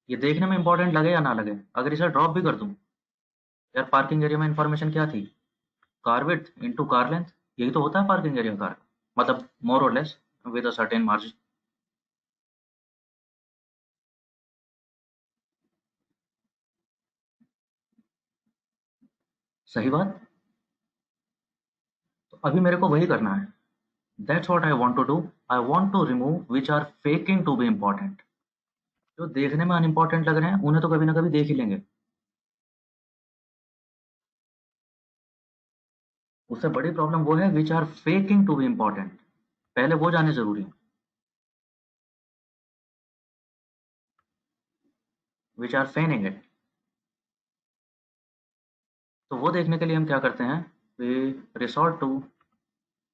ये देखने में इंपॉर्टेंट लगे या ना लगे. अगर इसे ड्रॉप भी कर दूं, यार पार्किंग एरिया में इन्फॉर्मेशन क्या थी? Car width into car length. यही तो होता है पार्किंग एरिया कार, मतलब मोर और less with a certain margin. सही बात. तो अभी मेरे को वही करना है. That's what I want to do. I want to remove which are faking to be important. जो देखने में अनइम्पॉर्टेंट लग रहे हैं उन्हें तो कभी ना कभी देख ही लेंगे. उससे बड़ी प्रॉब्लम वो है which are faking to be important, पहले वो जाने जरूरी है, विच आर फेनिंग इट। तो वो देखने के लिए हम क्या करते हैं, we resort to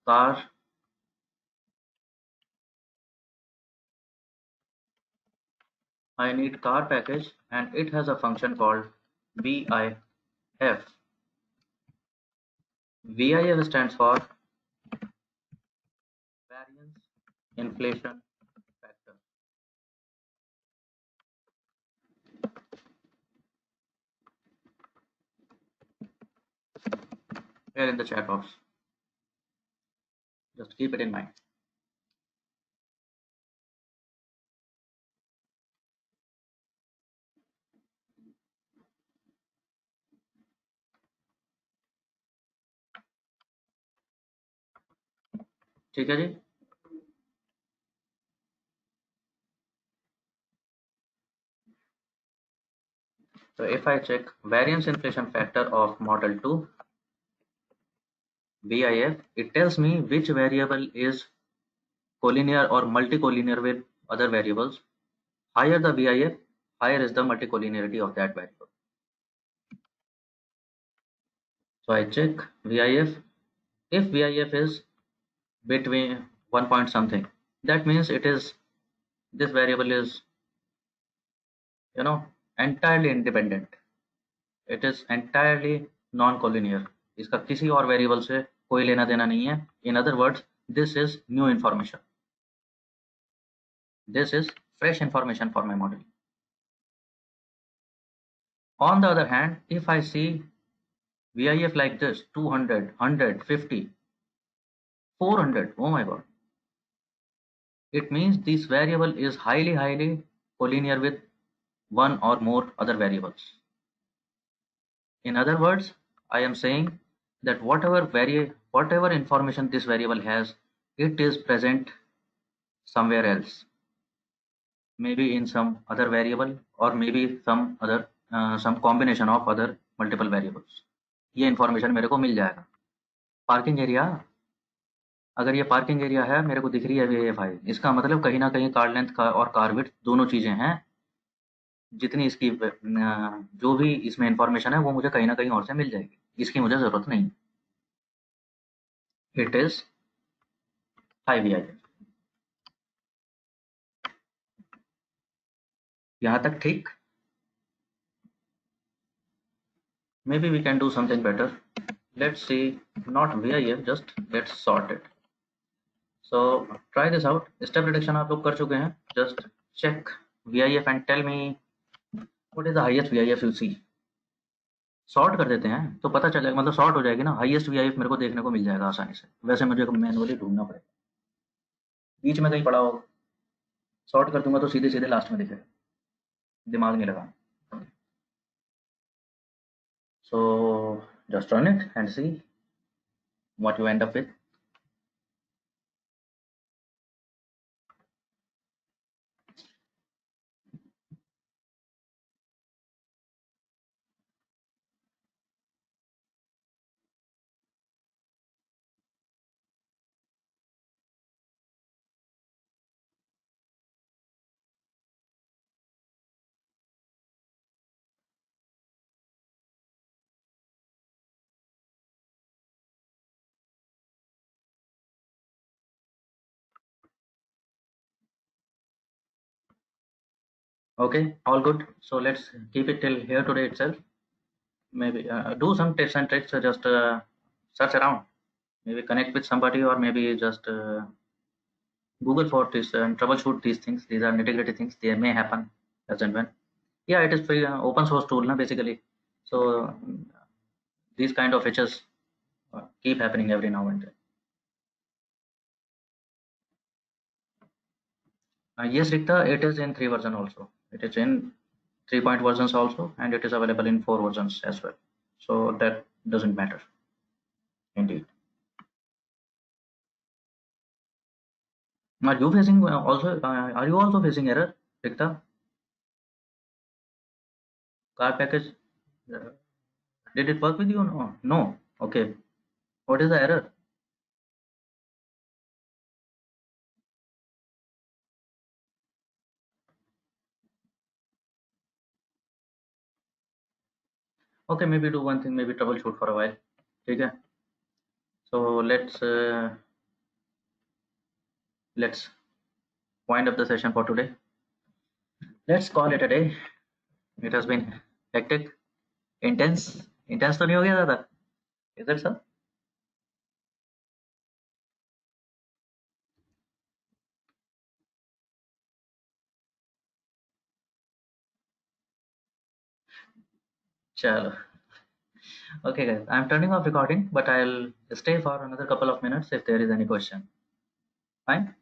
car I need car package and it has a function called VIF. VIF stands for variance inflation factor. Here in the chat box. Just keep it in mind. ठीक है जी। So if I check variance inflation factor of model 2 VIF, it tells me which variable is collinear or multicollinear with other variables. Higher the VIF, higher is the multicollinearity of that variable. So I check VIF. If VIF is between 1 point something, that means it is, this variable is, you know, entirely independent, it is entirely non collinear, इसका किसी और वेरिएबल से कोई लेना देना नहीं है। In other words, this is new information, this is fresh information for my model. On the other hand, if I see VIF like this 200 150 400, oh my god, it means this variable is highly collinear with one or more other variables. In other words, I am saying that whatever information this variable has, it is present somewhere else, maybe in some other variable or maybe some combination of other multiple variables. ये information मेरे को मिल जाएगा। पार्किंग एरिया, अगर ये पार्किंग एरिया है मेरे को दिख रही है VAFI, इसका मतलब कहीं ना कहीं कार लेंथ का और कार विड्थ दोनों चीजें हैं। जितनी इसकी जो भी इसमें इंफॉर्मेशन है वो मुझे कहीं ना कहीं और से मिल जाएगी, इसकी मुझे जरूरत नहीं। इट इज 5 यहाँ तक ठीक। Maybe we can do something better. Let's see, not VIF, just let's sort it. So try this out. Step reduction आप लोग कर चुके हैं. Just check VIF and tell me what is the highest VIF you see. Sort कर देते हैं तो पता चलेगा, मतलब सॉर्ट हो जाएगी ना, हाईएस्ट VIF मेरे को देखने को मिल जाएगा आसानी से। वैसे मुझे मैनुअली ढूंढना पड़ेगा, बीच में कहीं पड़ा होगा, सॉर्ट कर दूंगा तो सीधे सीधे लास्ट में दिखेगा, दिमाग नहीं लगा। So just run it and see what you end up with. Okay, all good. So let's keep it till here today itself. Maybe do some tips and tricks. Just search around. Maybe connect with somebody, or maybe just Google for this and troubleshoot these things. These are nitty-gritty things. They may happen as and when. Yeah, it is free, open source tool, na, basically. So these kind of features keep happening every now and then. Yes, Rikta, it is in 3 version also. It is in 3 point versions also, and it is available in 4 versions as well. So that doesn't matter. Indeed. Are you facing also? Are you also facing error, Rikta? Car package. Uh, did it work with you? No. No. Okay. What is the error? Okay, maybe do one thing, maybe troubleshoot for a while. Okay. So let's wind up the session for today. Let's call it a day. It has been hectic, intense तो नहीं हो गया ज़्यादा? Is it so? चलो. Okay guys, I'm turning off recording, but I'll stay for another couple of minutes if there is any question. Fine?